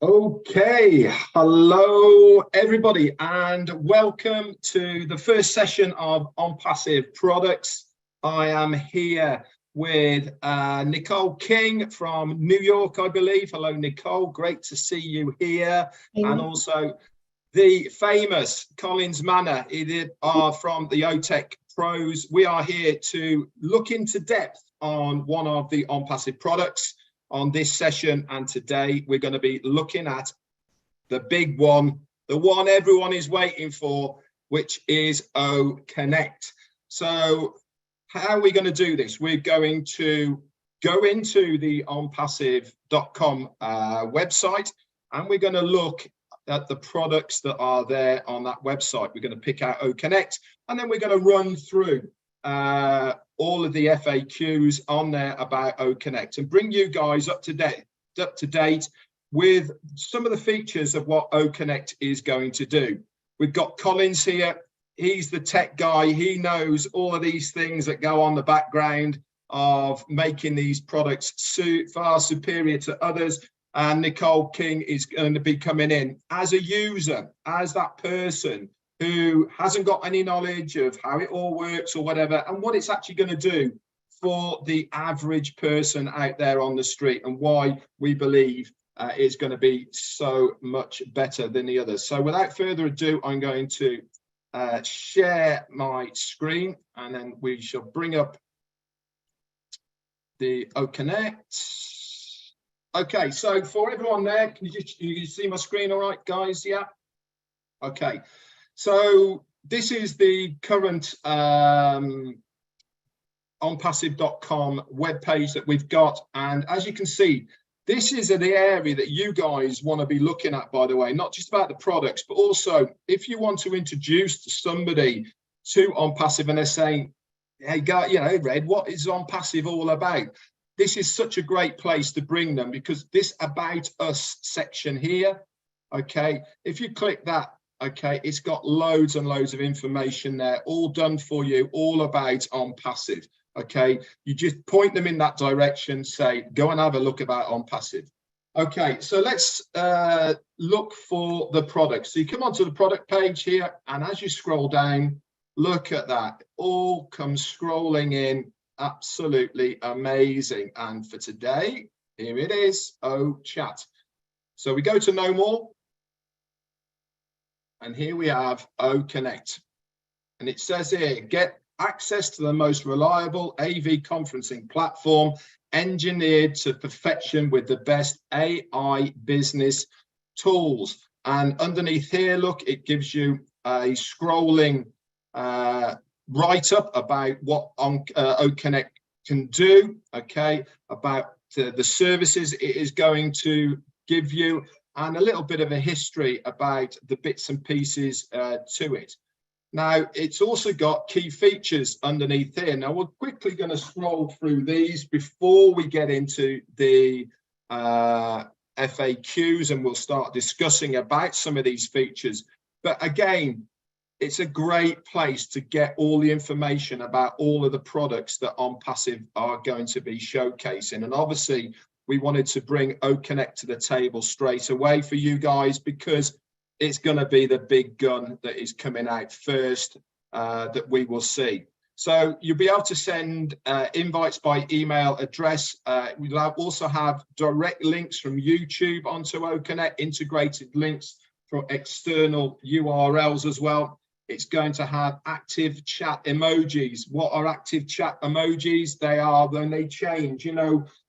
Okay, hello everybody and welcome to the first session of ONPASSIVE products. I am here with Nicole King from New York, I believe. Hello Nicole, great to see you here. And also the famous Manna are from the OTech Pros. We are here to look into depth on one of the ONPASSIVE products on this session, and today we're going to be looking at the big one, the one everyone is waiting for, which is OConnect. So how are we going to do this? We're going to go into the onpassive.com website, and we're going to look at the products that are there on that website. We're going to pick out OConnect, and then we're going to run through all of the FAQs on there about OConnect and bring you guys up to date with some of the features of what OConnect is going to do. We've got Collins here. He's the tech guy. He knows all of these things that go on the background of making these products far superior to others. And Nicole King is going to be coming in as a user, as that person who hasn't got any knowledge of how it all works or whatever, and what it's actually going to do for the average person out there on the street, and why we believe it's going to be so much better than the others. So without further ado, I'm going to share my screen, and then we shall bring up the OConnect. Okay, so for everyone there, can you see my screen all right, guys? Yeah. Okay. So this is the current onpassive.com webpage that we've got. And as you can see, this is the area that you guys want to be looking at, by the way, not just about the products, but also if you want to introduce somebody to ONPASSIVE and they're saying, hey, guy, Red, what is ONPASSIVE all about? This is such a great place to bring them, because this About Us section here, okay, if you click that, okay, it's got loads and loads of information there, all done for you, all about ONPASSIVE. Okay, you just point them in that direction, say, go and have a look about ONPASSIVE. Okay, so let's look for the product. So you come onto the product page here, and as you scroll down, look at that, it all comes scrolling in, absolutely amazing. And for today, here it is, OChat. So we go to No More. And here we have OConnect. And it says here, get access to the most reliable AV conferencing platform engineered to perfection with the best AI business tools. And underneath here, look, it gives you a scrolling write-up about what OConnect can do, okay, about the services it is going to give you, and a little bit of a history about the bits and pieces to it. Now, it's also got key features underneath here. Now, we're quickly going to scroll through these before we get into the FAQs, and we'll start discussing about some of these features. But again, it's a great place to get all the information about all of the products that ONPASSIVE are going to be showcasing. And obviously, we wanted to bring OConnect to the table straight away for you guys, because it's going to be the big gun that is coming out first that we will see. So you'll be able to send invites by email address. We'll also have direct links from YouTube onto OConnect, integrated links for external URLs as well. It's going to have active chat emojis. What are active chat emojis? They are when they change.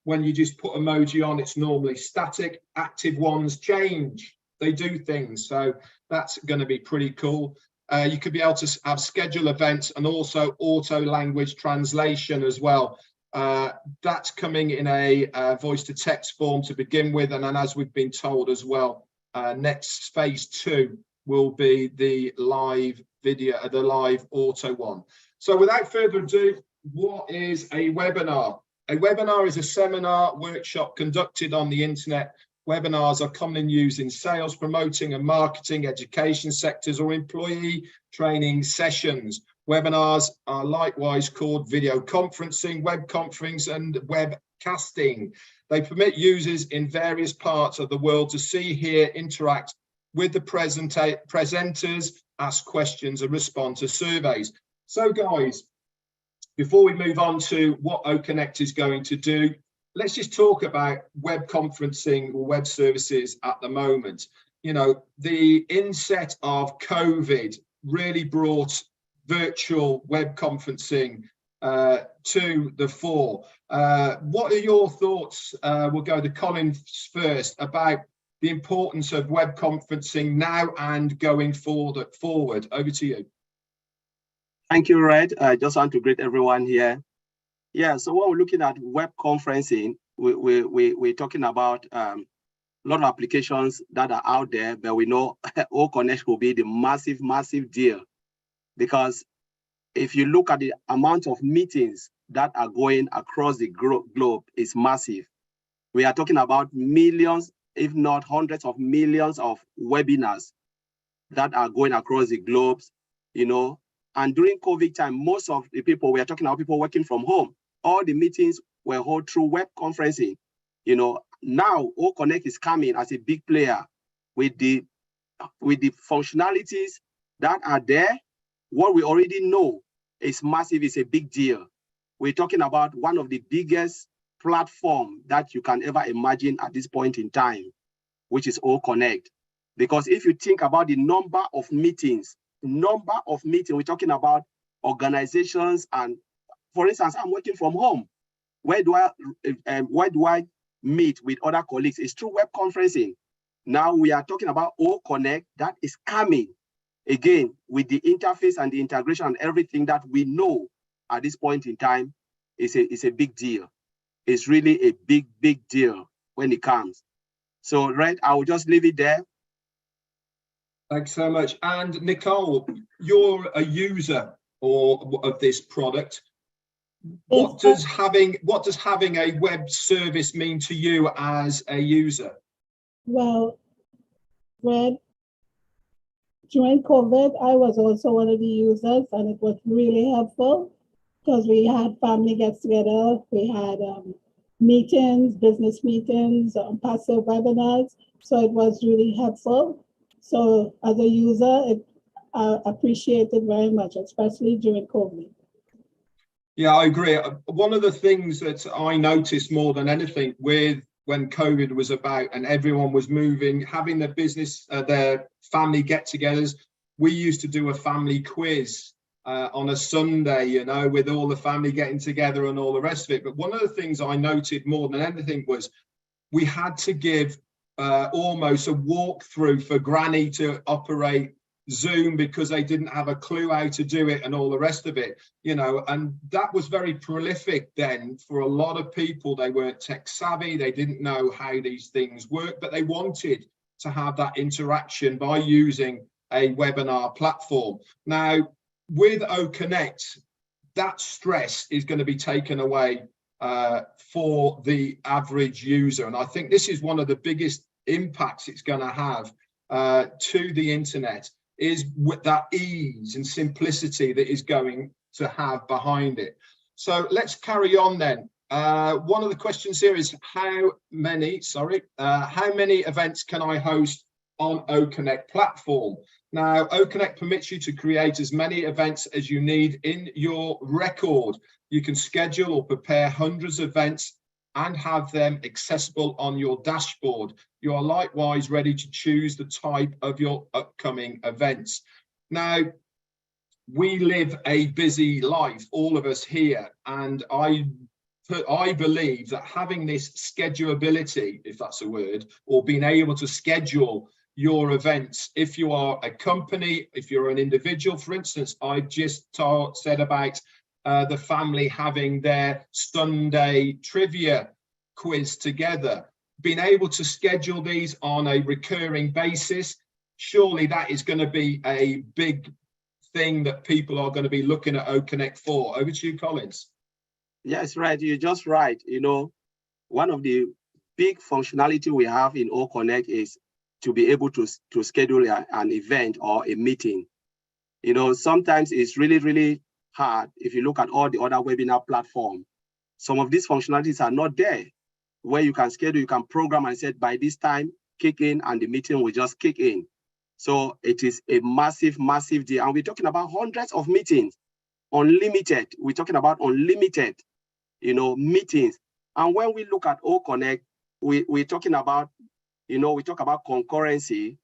When you just put emoji on, it's normally static. Active ones change. They do things. So that's going to be pretty cool. You could be able to have schedule events and also auto language translation as well. That's coming in a voice to text form to begin with. And then, as we've been told as well, next phase 2 will be the live video, the live auto one. So without further ado, what is a webinar? A webinar is a seminar workshop conducted on the internet. Webinars are commonly used in sales, promoting and marketing, education sectors, or employee training sessions. Webinars are likewise called video conferencing, web conferencing, and web casting. They permit users in various parts of the world to see, hear, interact with the presenters, ask questions and respond to surveys. So guys, before we move on to what OConnect is going to do, let's just talk about web conferencing or web services at the moment. You know, the inset of COVID really brought virtual web conferencing to the fore. What are your thoughts? We'll go to Colin first about the importance of web conferencing now and going forward. Over to you. Thank you, Red. I just want to greet everyone here. Yeah, so when we're looking at web conferencing, we're talking about a lot of applications that are out there, but we know OConnect will be the massive deal, because if you look at the amount of meetings that are going across the globe, is massive. We are talking about millions, if not hundreds of millions of webinars that are going across the globe, you know. And during COVID time, most of the people, we are talking about people working from home. All the meetings were held through web conferencing. You know, now OConnect is coming as a big player with the functionalities that are there. What we already know is massive, is a big deal. We're talking about one of the biggest platform that you can ever imagine at this point in time, which is OConnect. Because if you think about the number of meetings, we're talking about organizations, and for instance, I'm working from home. Where do I meet with other colleagues? It's through web conferencing. Now we are talking about OConnect that is coming again with the interface and the integration and everything that we know at this point in time is a big deal. It's really a big deal when it comes. So, Red, I will just leave it there. Thanks so much. And Nicole, you're a user of this product. What does having a web service mean to you as a user? Well, Red, during COVID, I was also one of the users, and it was really helpful because we had family gets together, we had meetings, business meetings, passive webinars. So it was really helpful. So as a user, I appreciate it very much, especially during COVID. Yeah, I agree. One of the things that I noticed more than anything when COVID was about and everyone was moving, having their business, their family get-togethers, we used to do a family quiz on a Sunday, you know, with all the family getting together and all the rest of it. But one of the things I noted more than anything was we had to give almost a walkthrough for Granny to operate Zoom because they didn't have a clue how to do it and all the rest of it, you know. And that was very prolific then for a lot of people. They weren't tech savvy, they didn't know how these things work, but they wanted to have that interaction by using a webinar platform. Now with OConnect, that stress is going to be taken away for the average user, and I think this is one of the biggest impacts it's going to have to the internet, is with that ease and simplicity that is going to have behind it. So let's carry on then. One of the questions here is how many events can I host on OConnect platform? Now, OConnect permits you to create as many events as you need in your record. You can schedule or prepare hundreds of events and have them accessible on your dashboard. You are likewise ready to choose the type of your upcoming events. Now, we live a busy life, all of us here, and I believe that having this schedulability, if that's a word, or being able to schedule your events, if you are a company, if you're an individual, for instance, I just said about the family having their Sunday trivia quiz together, being able to schedule these on a recurring basis, surely that is going to be a big thing that people are going to be looking at OConnect for. Over to you, Collins. Yes, right. You're just right. You know, one of the big functionality we have in OConnect is to be able to schedule an event or a meeting. You know, sometimes it's really hard if you look at all the other webinar platforms. some of these functionalities are not there, where you can schedule, you can program and say by this time, kick in, and the meeting will just kick in. So it is a massive, massive deal. And we're talking about hundreds of meetings, unlimited. We're talking about unlimited, meetings. And when we look at O Connect, we're talking about, we talk about concurrency.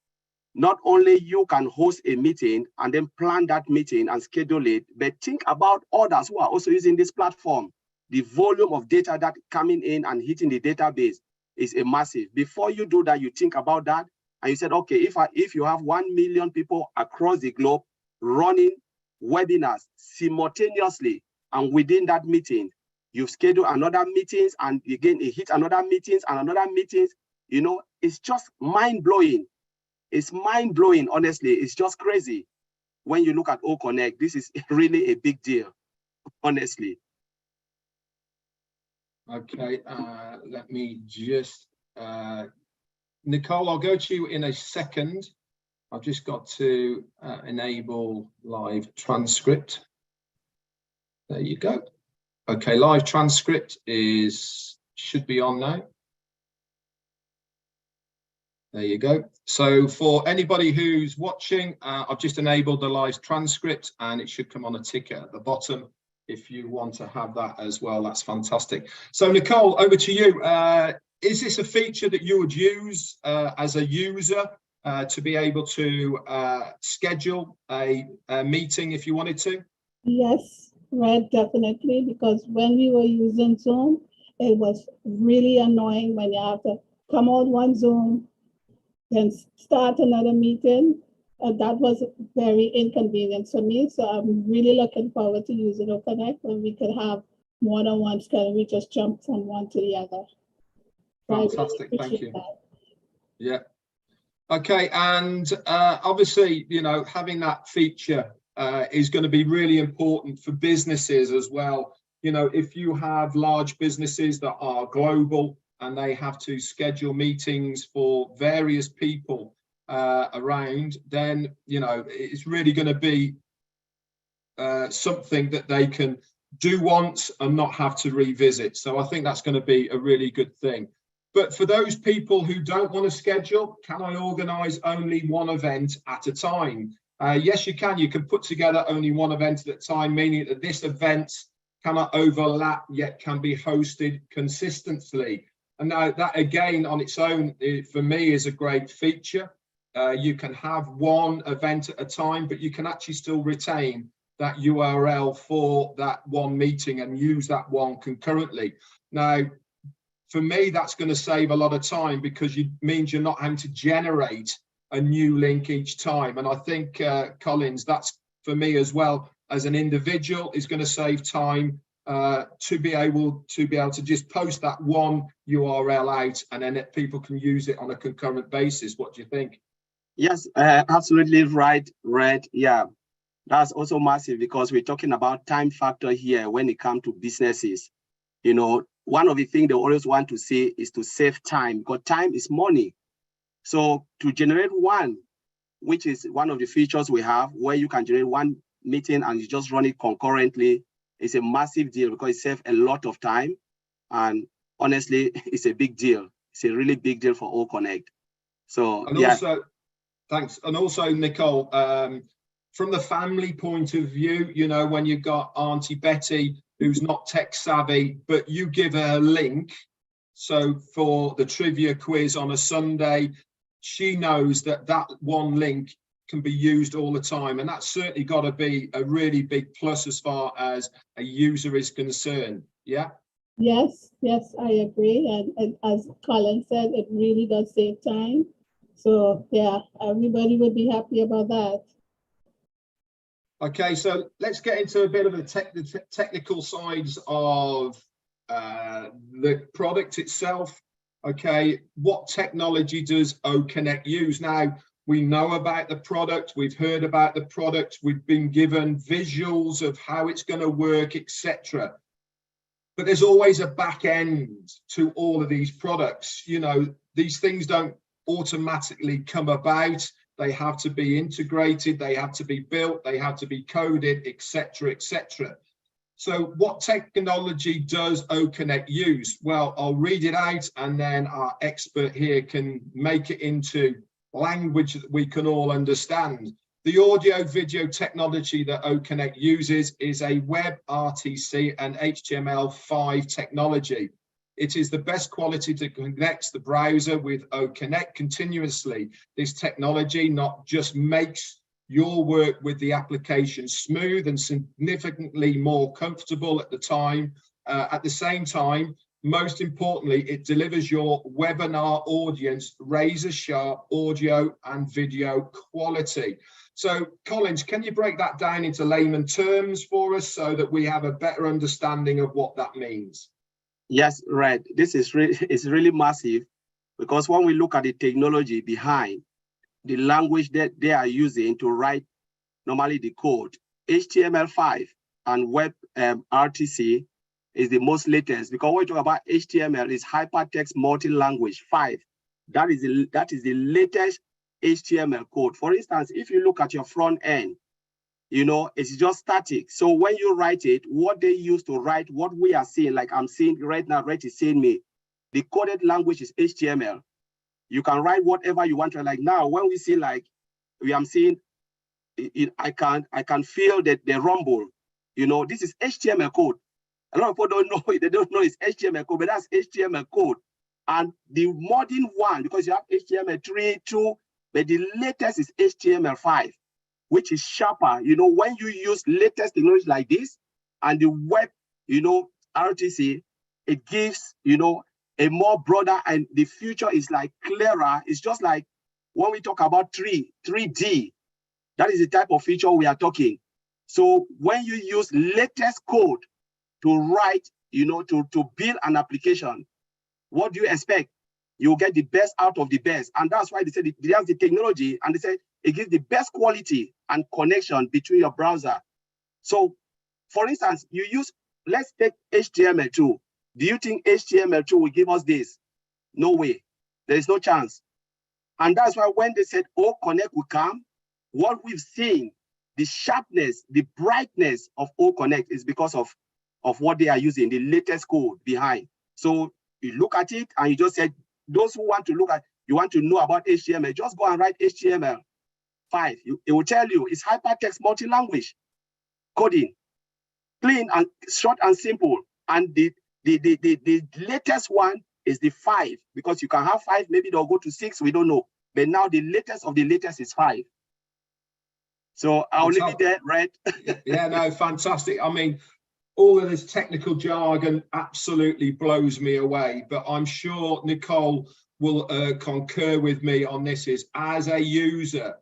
Not only you can host a meeting and then plan that meeting and schedule it, but think about others who are also using this platform. The volume of data that coming in and hitting the database is a massive. Before you do that, you think about that, and you said, okay, if you have 1 million people across the globe running webinars simultaneously, and within that meeting, you've scheduled another meetings, and again, it hit another meetings and another meetings, it's just mind-blowing. It's mind-blowing, honestly. It's just crazy. When you look at O Connect, this is really a big deal, honestly. Okay, let me just, Nicole, I'll go to you in a second. I've just got to enable live transcript. There you go. Okay, live transcript should be on now. There you go. So for anybody who's watching, I've just enabled the live transcript, and it should come on a ticker at the bottom. If you want to have that as well, that's fantastic. So Nicole, over to you. Is this a feature that you would use as a user to be able to schedule a meeting if you wanted to? Yes, Red, definitely, because when we were using Zoom, it was really annoying when you have to come on one Zoom, then start another meeting. That was very inconvenient for me. So I'm really looking forward to using O Connect when we could have more than one schedule. We just jump from one to the other. Fantastic, thank you. That. Yeah. Okay, and obviously, having that feature is going to be really important for businesses as well. If you have large businesses that are global and they have to schedule meetings for various people around, then it's really going to be something that they can do once and not have to revisit. So I think that's going to be a really good thing. But for those people who don't want to schedule, can I organize only one event at a time? Yes, you can. You can put together only one event at a time, meaning that this event cannot overlap yet can be hosted consistently. And now that again on its own, for me, is a great feature. You can have one event at a time, but you can actually still retain that URL for that one meeting and use that one concurrently. Now, for me, that's going to save a lot of time because it means you're not having to generate a new link each time. And I think, Collins, that's for me as well as an individual is going to save time to be able to just post that one URL out, and then people can use it on a concurrent basis. What do you think? Yes, absolutely right, Red. Yeah, that's also massive because we're talking about time factor here when it comes to businesses. One of the things they always want to see is to save time, because time is money. So to generate one, which is one of the features we have, where you can generate one meeting and you just run it concurrently, is a massive deal because it saves a lot of time. And honestly, it's a big deal. It's a really big deal for O Connect. So, and also, thanks. And also, Nicole, from the family point of view, when you've got Auntie Betty, who's not tech savvy, but you give her a link. So for the trivia quiz on a Sunday, she knows that that one link can be used all the time. And that's certainly got to be a really big plus as far as a user is concerned. Yeah. Yes, I agree. And as Colin said, it really does save time. So yeah, everybody would be happy about that. Okay, so let's get into a bit of the technical sides of the product itself. Okay, what technology does O Connect use? Now, we know about the product, we've heard about the product, we've been given visuals of how it's going to work, etc. But there's always a back end to all of these products. These things don't automatically come about. They have to be integrated, they have to be built, they have to be coded, etc., etc. So what technology does OConnect use? Well, I'll read it out and then our expert here can make it into language that we can all understand. The audio video technology that OConnect uses is a web RTC and HTML5 technology. It is the best quality to connect the browser with OConnect continuously. This technology not just makes your work with the application smooth and significantly more comfortable at the same time, most importantly, it delivers your webinar audience razor sharp audio and video quality. So Collins, can you break that down into layman terms for us so that we have a better understanding of what that means? Yes, Red, this is really massive, because when we look at the technology behind the language that they are using to write normally the code, HTML5 and web RTC is the most latest, because when we talk about HTML, is hypertext multi-language 5. That is the latest HTML code. For instance, if you look at your front end, you know, it's just static. So when you write it, what they use to write what we are seeing, like I'm seeing right now, Red is seeing me, the coded language is HTML. You can write whatever you want to. Like now, when we see, like I'm seeing, I can feel that the rumble. You know, this is HTML code. A lot of people don't know it. They don't know it's HTML code, but that's HTML code. And the modern one, because you have HTML3, 2, but the latest is HTML5, which is sharper. You know, when you use latest technology like this and the web, you know, RTC, it gives, you know, a more broader, and the future is like clearer. It's just like when we talk about 3D, that is the type of feature we are talking. So when you use latest code to write, you know, to build an application, what do you expect? You'll get the best out of the best. And that's why they said they have the technology, and they said it gives the best quality and connection between your browser. So for instance, you use, let's take HTML2. Do you think HTML2 will give us this? No way. There is no chance. And that's why when they said, oh, Connect will come, what we've seen, the sharpness, the brightness of O Connect is because of what they are using, the latest code behind. So you look at it and you just said, those who want to look at, you want to know about HTML, just go and write HTML5. It will tell you it's hypertext multi-language coding, clean and short and simple. And the latest one is the 5, because you can have 5, maybe they'll go to 6, we don't know. But now the latest of the latest is 5. So I'll leave it there, Red. Yeah, no, fantastic. I mean, all of this technical jargon absolutely blows me away, but I'm sure Nicole will concur with me on this. Is as a user,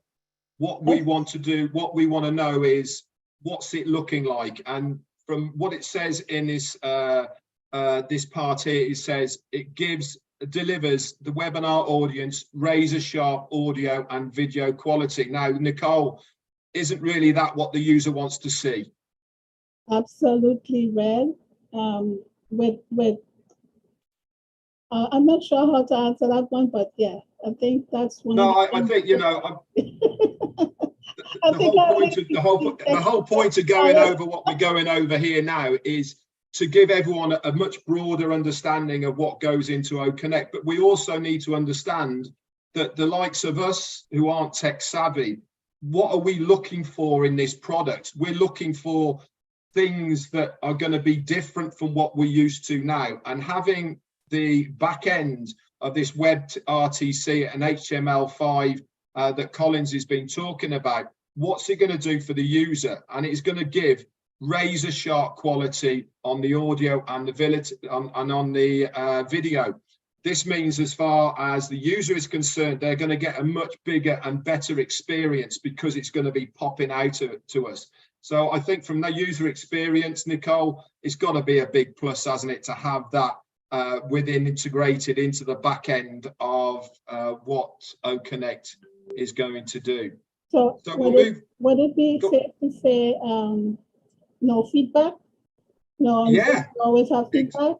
what we want to do, what we want to know is what's it looking like. And from what it says in this this part here, it says it delivers the webinar audience razor sharp audio and video quality. Now, Nicole, isn't really that what the user wants to see? Absolutely, Red. I'm not sure how to answer that one, but yeah, I think that's one. No, I think, you know, the whole point of going over what we're going over here now is to give everyone a much broader understanding of what goes into OConnect. But we also need to understand that the likes of us who aren't tech savvy, what are we looking for in this product? We're looking for things that are going to be different from what we're used to now. And having the back end of this web RTC and HTML5 that Collins has been talking about, what's it going to do for the user? And it's going to give razor sharp quality on the audio and the video. This means as far as the user is concerned, they're going to get a much bigger and better experience because it's going to be popping out to us. So I think from the user experience, Nicole, it's got to be a big plus, hasn't it, to have that integrated into the back end of what OConnect is going to do. So would it be safe to say no feedback? No, yeah, always have feedback?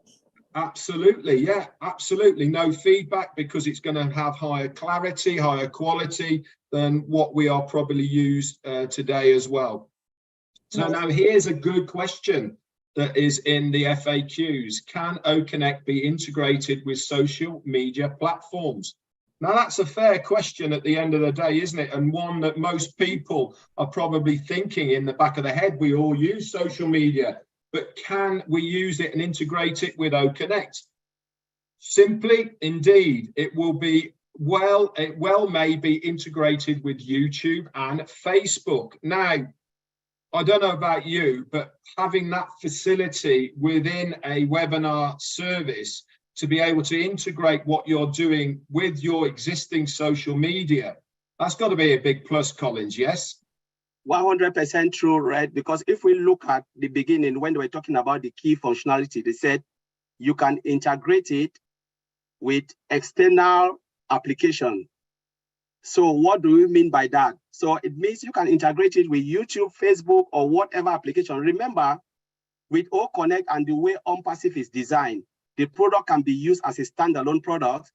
Absolutely, yeah, absolutely. No feedback because it's going to have higher clarity, higher quality than what we are probably used today as well. So now here's a good question. that is in the FAQs. Can OConnect be integrated with social media platforms? Now, that's a fair question at the end of the day, isn't it? And one that most people are probably thinking in the back of the head. We all use social media, but can we use it and integrate it with OConnect? Simply, indeed, it will be it may be integrated with YouTube and Facebook. Now, I don't know about you, but having that facility within a webinar service to be able to integrate what you're doing with your existing social media, that's got to be a big plus, Collins, yes? 100% true, right? Because if we look at the beginning, when they were talking about the key functionality, they said you can integrate it with external application. So what do we mean by that? So it means you can integrate it with YouTube, Facebook, or whatever application. Remember, with OConnect and the way ONPASSIVE is designed, the product can be used as a standalone product.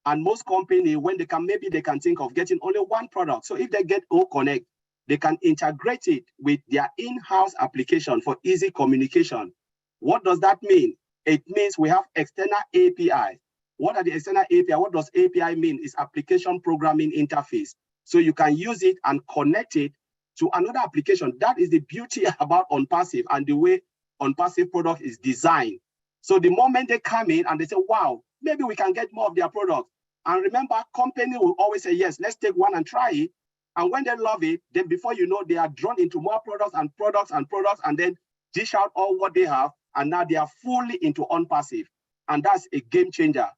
And most companies, when they can, maybe they can think of getting only one product. So if they get OConnect, they can integrate it with their in-house application for easy communication. What does that mean? It means we have external API. What are the external API? What does API mean? It's application programming interface. So you can use it and connect it to another application. That is the beauty about ONPASSIVE and the way ONPASSIVE product is designed. So the moment they come in and they say, wow, maybe we can get more of their products. And remember, company will always say, yes, let's take one and try it. And when they love it, then before you know, they are drawn into more products and products and products, and then dish out all what they have. And now they are fully into ONPASSIVE. And that's a game changer,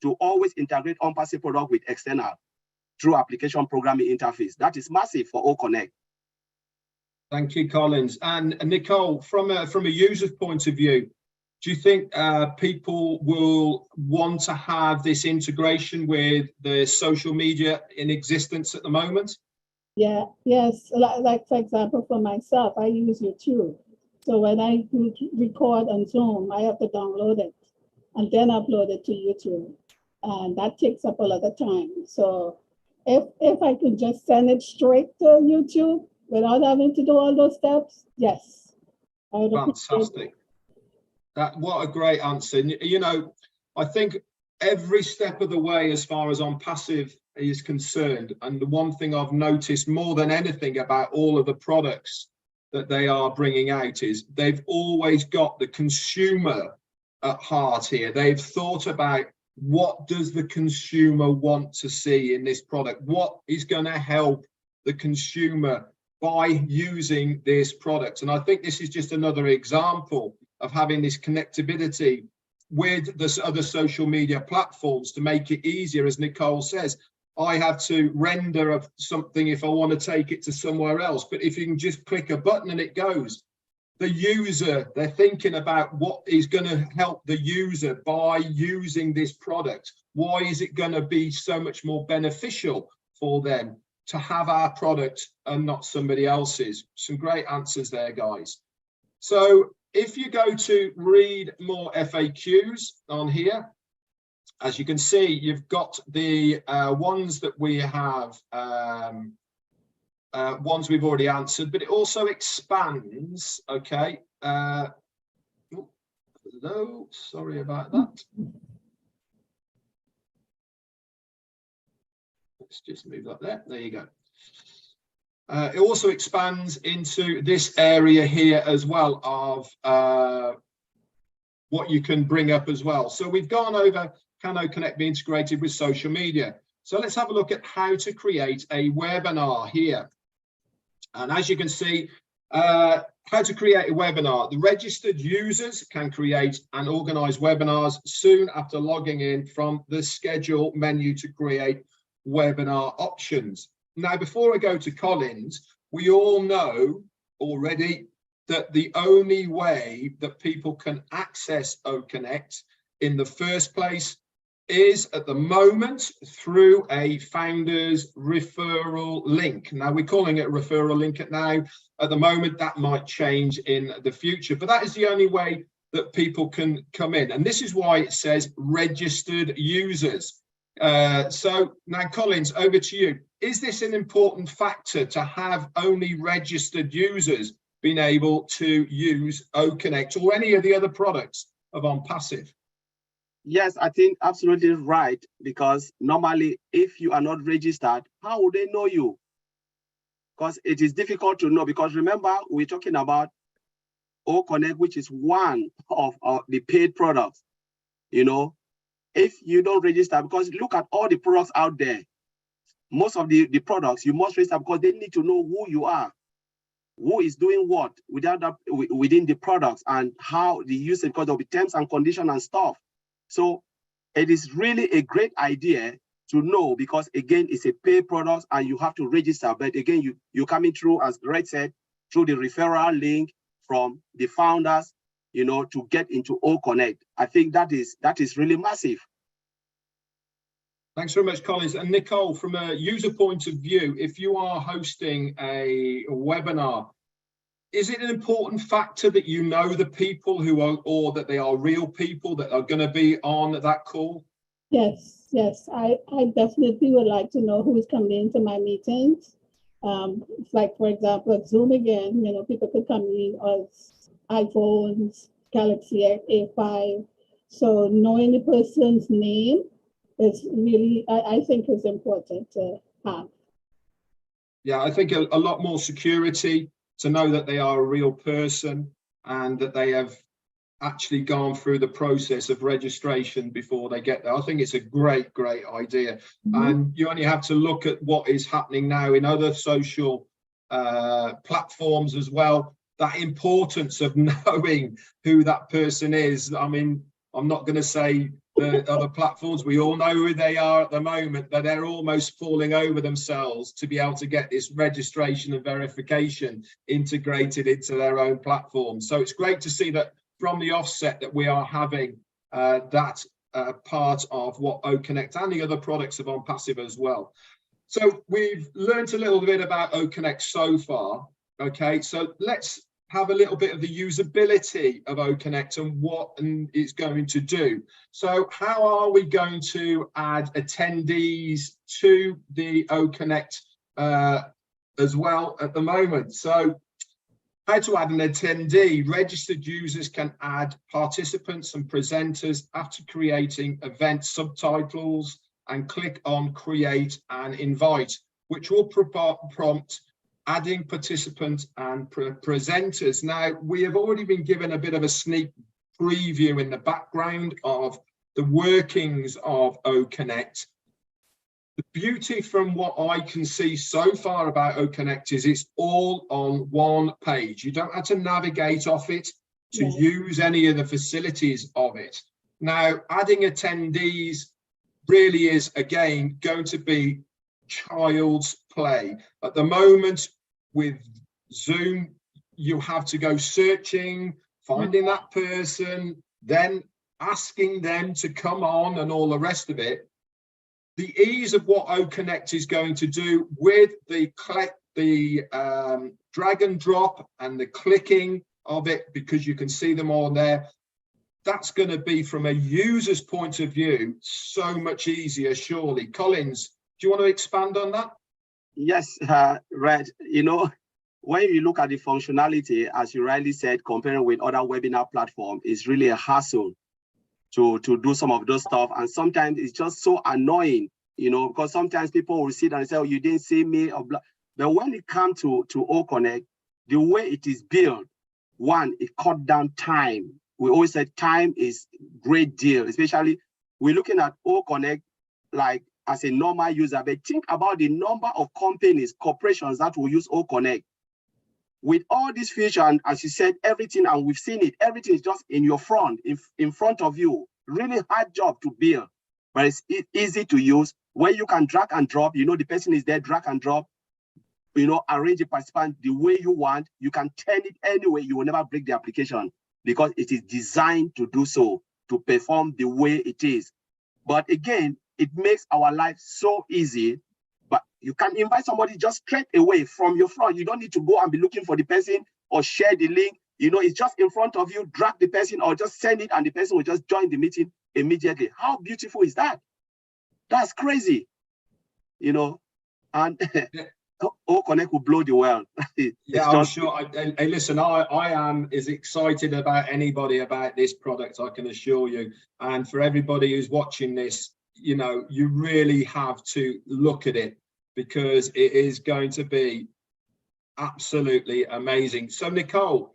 to always integrate ONPASSIVE product with external through application programming interface. That is massive for OConnect. Thank you, Collins. And Nicole, from a user's point of view, do you think people will want to have this integration with the social media in existence at the moment? Yeah, yes. Like for example, for myself, I use YouTube. So when I record on Zoom, I have to download it and then upload it to YouTube. And that takes up a lot of time. So if I could just send it straight to YouTube without having to do all those steps, yes. Fantastic. What a great answer. You know, I think every step of the way as far as ONPASSIVE is concerned, and the one thing I've noticed more than anything about all of the products that they are bringing out is they've always got the consumer at heart here. They've thought about what does the consumer want to see in this product? What is going to help the consumer by using this product? And I think this is just another example of having this connectivity with the other social media platforms to make it easier. As Nicole says, I have to render something if I want to take it to somewhere else. But if you can just click a button and it goes, the user, they're thinking about what is going to help the user by using this product. Why is it going to be so much more beneficial for them to have our product and not somebody else's? Some great answers there, guys. So if you go to read more FAQs on here, as you can see, you've got the ones that we have, ones we've already answered, but it also expands, okay. Hello, sorry about that. Let's just move up there, there you go. It also expands into this area here as well of what you can bring up as well. So we've gone over, can OConnect be integrated with social media? So let's have a look at how to create a webinar here. And as you can see, how to create a webinar. The registered users can create and organize webinars soon after logging in from the schedule menu to create webinar options. Now, before I go to Collins, we all know already that the only way that people can access OConnect in the first place is at the moment through a founder's referral link. Now, we're calling it a referral link now. At the moment, that might change in the future, but that is the only way that people can come in. And this is why it says registered users. So now, Collins, over to you. Is this an important factor to have only registered users been able to use OConnect or any of the other products of ONPASSIVE? Yes, I think absolutely right, because normally if you are not registered, how would they know you? Because it is difficult to know, because remember, we're talking about OConnect, which is one of the paid products. You know, if you don't register, because look at all the products out there, most of the products you must register, because they need to know who you are, who is doing what within the products, and how the usage, because there'll be terms and conditions and stuff. So it is really a great idea to know, because again, it's a paid product and you have to register. But again, you're coming through, as Greg said, through the referral link from the founders, you know, to get into OConnect. I think that is really massive. Thanks very much, Collins. And Nicole, from a user point of view, if you are hosting a webinar, is it an important factor that you know the people who are, or that they are real people that are going to be on that call? Yes, yes. I definitely would like to know who is coming into my meetings. Like, for example, at Zoom again, you know, people could come in as iPhones, Galaxy A5. So knowing the person's name is really, I think, is important to have. Yeah, I think a lot more security to know that they are a real person and that they have actually gone through the process of registration before they get there. I think it's a great idea. And you only have to look at what is happening now in other social platforms as well. That importance of knowing who that person is. I mean, I'm not going to say the other platforms, we all know who they are at the moment, but they're almost falling over themselves to be able to get this registration and verification integrated into their own platform. So it's great to see that from the offset that we are having that part of what OConnect and the other products of ONPASSIVE as well. So we've learned a little bit about OConnect so far. Okay, so let's have a little bit of the usability of OConnect and what it's going to do. So how are we going to add attendees to the OConnect as well at the moment? So how to add an attendee. Registered users can add participants and presenters after creating event subtitles and click on create and invite, which will prompt adding participants and presenters. Now, we have already been given a bit of a sneak preview in the background of the workings of OConnect. The beauty from what I can see so far about OConnect is it's all on one page. You don't have to navigate off it to use any of the facilities of it. Now, adding attendees really is, again, going to be child's play. At the moment with Zoom, you have to go searching, finding that person, then asking them to come on and all the rest of it. The ease of what OConnect is going to do with the drag and drop and the clicking of it, because you can see them all there, that's going to be, from a user's point of view, so much easier, surely. Collins, do you want to expand on that? Yes, Red, you know, when you look at the functionality, as you rightly said, comparing with other webinar platforms, it's really a hassle to do some of those stuff. And sometimes it's just so annoying, you know, because sometimes people will sit and say, oh, you didn't see me, or blah. But when it comes to OConnect, the way it is built, one, it cut down time. We always said time is great deal, especially we're looking at OConnect like as a normal user, but think about the number of companies, corporations that will use OConnect. With all these features, and as you said, everything, and we've seen it, everything is just in your front, in front of you. Really hard job to build, but it's easy to use, where you can drag and drop, you know, the person is there, drag and drop, you know, arrange a participant the way you want. You can turn it anyway, you will never break the application because it is designed to do so, to perform the way it is. But again, it makes our life so easy. But you can invite somebody just straight away from your front. You don't need to go and be looking for the person or share the link. You know, it's just in front of you, drag the person or just send it and the person will just join the meeting immediately. How beautiful is that? That's crazy, you know. And O-Connect will blow the world. Yeah, I'm sure. Hey, listen, I am as excited about anybody about this product, I can assure you. And for everybody who's watching this, you know, you really have to look at it because it is going to be absolutely amazing. So, Nicole,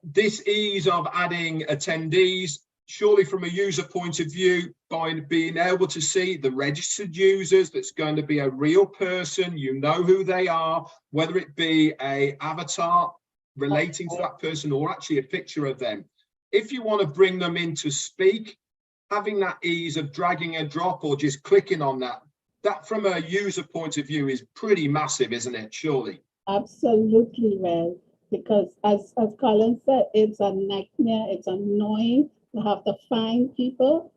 this ease of adding attendees, surely from a user point of view, by being able to see the registered users, that's going to be a real person, you know who they are, whether it be a avatar relating to that person or actually a picture of them. If you want to bring them in to speak, having that ease of dragging a drop or just clicking on that, that from a user point of view is pretty massive, isn't it, surely? Absolutely, Red. Because as Colin said, it's a nightmare, it's annoying to have to find people,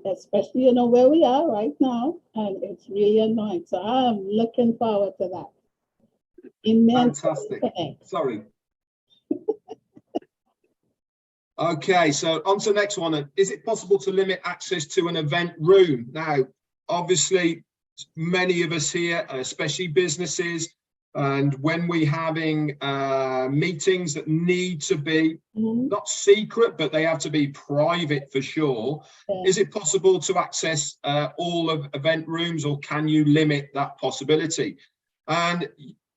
especially, you know, where we are right now, and it's really annoying. So I'm looking forward to that. Fantastic. Sorry. Okay, so on to the next one. Is it possible to limit access to an event room? Now, obviously, many of us here, especially businesses, and when we're having meetings that need to be not secret, but they have to be private for sure. Yeah. Is it possible to access all of event rooms, or can you limit that possibility? And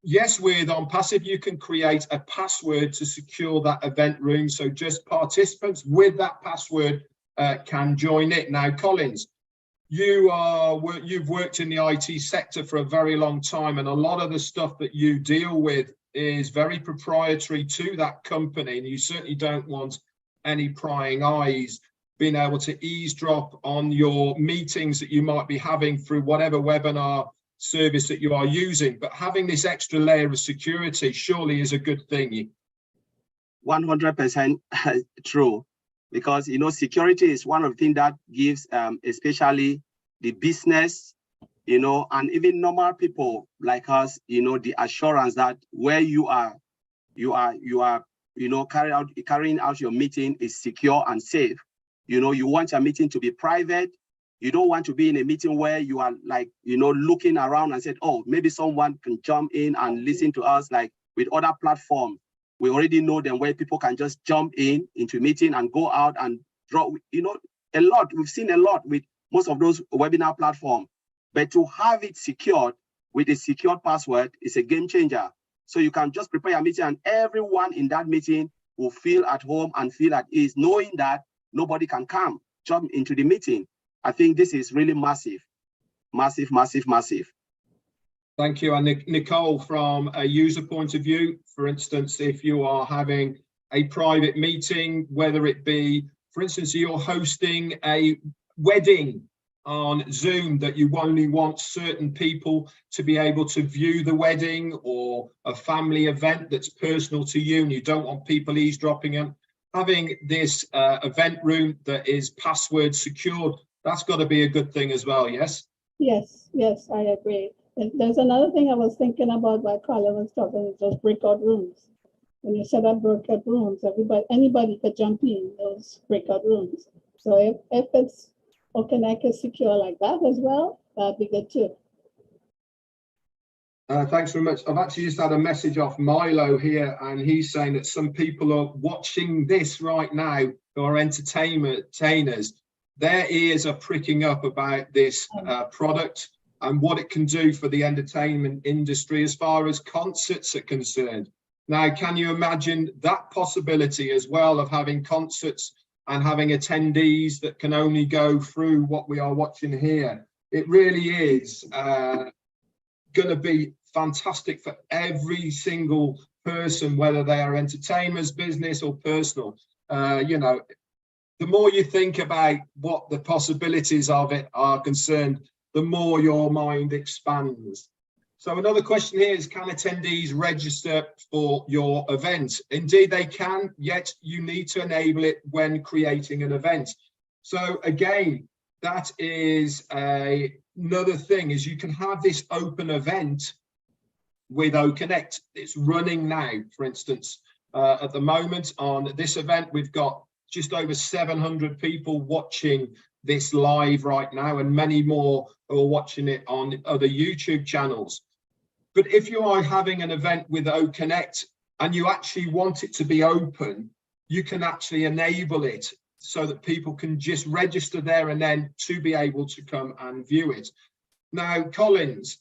yes, with ONPASSIVE, you can create a password to secure that event room. So just participants with that password can join it. Now, Collins, you've worked in the IT sector for a very long time, and a lot of the stuff that you deal with is very proprietary to that company, and you certainly don't want any prying eyes being able to eavesdrop on your meetings that you might be having through whatever webinar service that you are using. But having this extra layer of security surely is a good thing. 100% true. Because, you know, security is one of the things that gives, especially the business, you know, and even normal people like us, you know, the assurance that where you are, you know, carrying out your meeting is secure and safe. You know, you want your meeting to be private. You don't want to be in a meeting where you are like, you know, looking around and said, oh, maybe someone can jump in and listen to us, like with other platforms. We already know them where people can just jump into a meeting and go out and draw, you know, a lot. We've seen a lot with most of those webinar platforms. But to have it secured with a secured password is a game changer. So you can just prepare your meeting and everyone in that meeting will feel at home and feel at ease, knowing that nobody can jump into the meeting. I think this is really massive, massive, massive, massive. Thank you. And Nicole, from a user point of view, for instance, if you are having a private meeting, whether it be, for instance, you're hosting a wedding on Zoom that you only want certain people to be able to view the wedding, or a family event that's personal to you and you don't want people eavesdropping in, having this event room that is password secured, that's got to be a good thing as well, yes? Yes, yes, I agree. And there's another thing I was thinking about while Colin was talking, is those breakout rooms. When you set up breakout rooms, anybody could jump in those breakout rooms. So if it's OnConnect is secure like that as well, that'd be good too. Thanks very much. I've actually just had a message off Milo here, and he's saying that some people are watching this right now who are entertainers. Their ears are pricking up about this product and what it can do for the entertainment industry as far as concerts are concerned. Now, can you imagine that possibility as well of having concerts and having attendees that can only go through what we are watching here? It really is going to be fantastic for every single person, whether they are entertainers, business or personal. You know, the more you think about what the possibilities of it are concerned, the more your mind expands. So another question here is, can attendees register for your event? Indeed they can, yet you need to enable it when creating an event. So again, that is another thing, is you can have this open event with OnConnect. It's running now, for instance. At the moment on this event, we've got just over 700 people watching this live right now, and many more are watching it on other YouTube channels. But if you are having an event with OConnect and you actually want it to be open, you can actually enable it so that people can just register there and then to be able to come and view it. Now, Collins,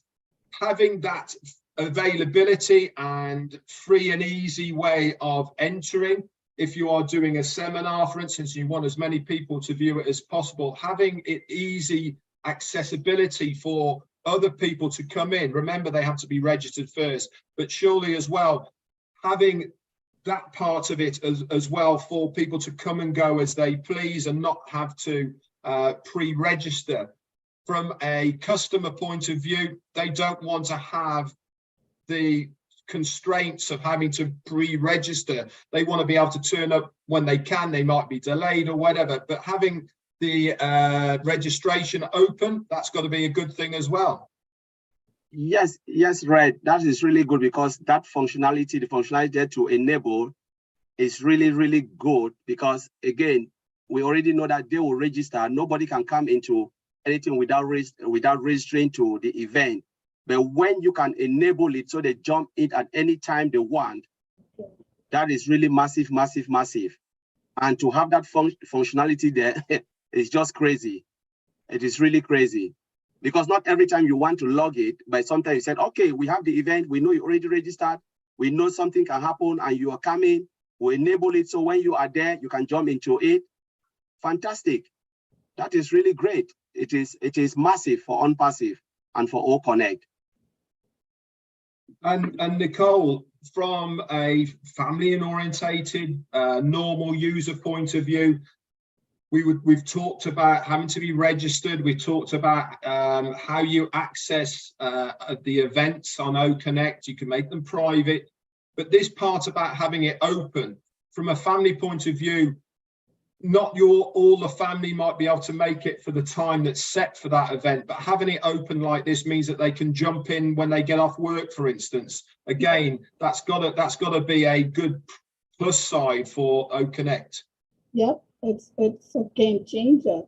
having that availability and free and easy way of entering, if you are doing a seminar, for instance, you want as many people to view it as possible, having it easy accessibility for other people to come in. Remember, they have to be registered first, but surely as well, having that part of it as well for people to come and go as they please and not have to pre-register. From a customer point of view, they don't want to have the constraints of having to pre-register. They want to be able to turn up when they can. They might be delayed or whatever, but having the registration open, that's got to be a good thing as well. Yes, Red, that is really good, because that functionality, the functionality there to enable is really, really good, because again, we already know that they will register. Nobody can come into anything without registering to the event. But when you can enable it so they jump in at any time they want, that is really massive, massive, massive. And to have that functionality there is just crazy. It is really crazy. Because not every time you want to log it, but sometimes you said, okay, we have the event, we know you already registered, we know something can happen and you are coming, we enable it so when you are there, you can jump into it. Fantastic. That is really great. It is massive for ONPASSIVE and for OConnect. And Nicole, from a family and orientated normal user point of view, we've talked about having to be registered. We talked about how you access the events on OConnect. You can make them private, but this part about having it open from a family point of view, not all the family might be able to make it for the time that's set for that event, but having it open like this means that they can jump in when they get off work, for instance. Again, that's gotta be a good plus side for OConnect. Yep, it's a game changer.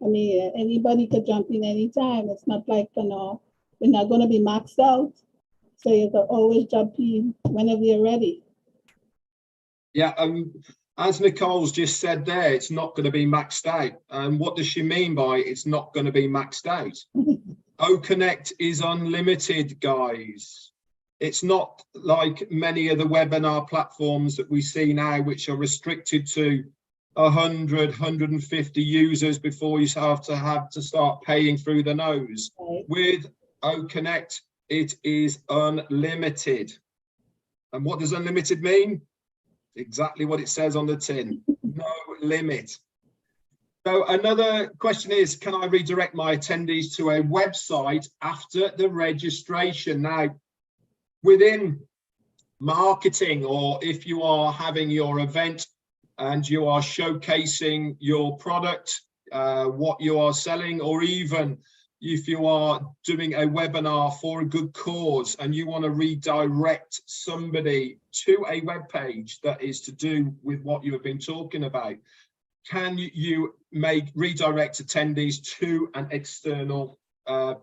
I mean, anybody could jump in anytime. It's not like, you know, we're not going to be maxed out, so you can always jump in whenever you're ready. Yeah, as Nicole's just said there, it's not going to be maxed out. And what does she mean by it's not going to be maxed out? OConnect is unlimited, guys. It's not like many of the webinar platforms that we see now, which are restricted to 100, 150 users before you have to start paying through the nose. Right. With OConnect, it is unlimited. And what does unlimited mean? Exactly what it says on the tin. No limit. So another question is, can I redirect my attendees to a website after the registration? Now, within marketing, or if you are having your event and you are showcasing your product, what you are selling, or even if you are doing a webinar for a good cause and you want to redirect somebody to a web page that is to do with what you have been talking about, can you redirect attendees to an external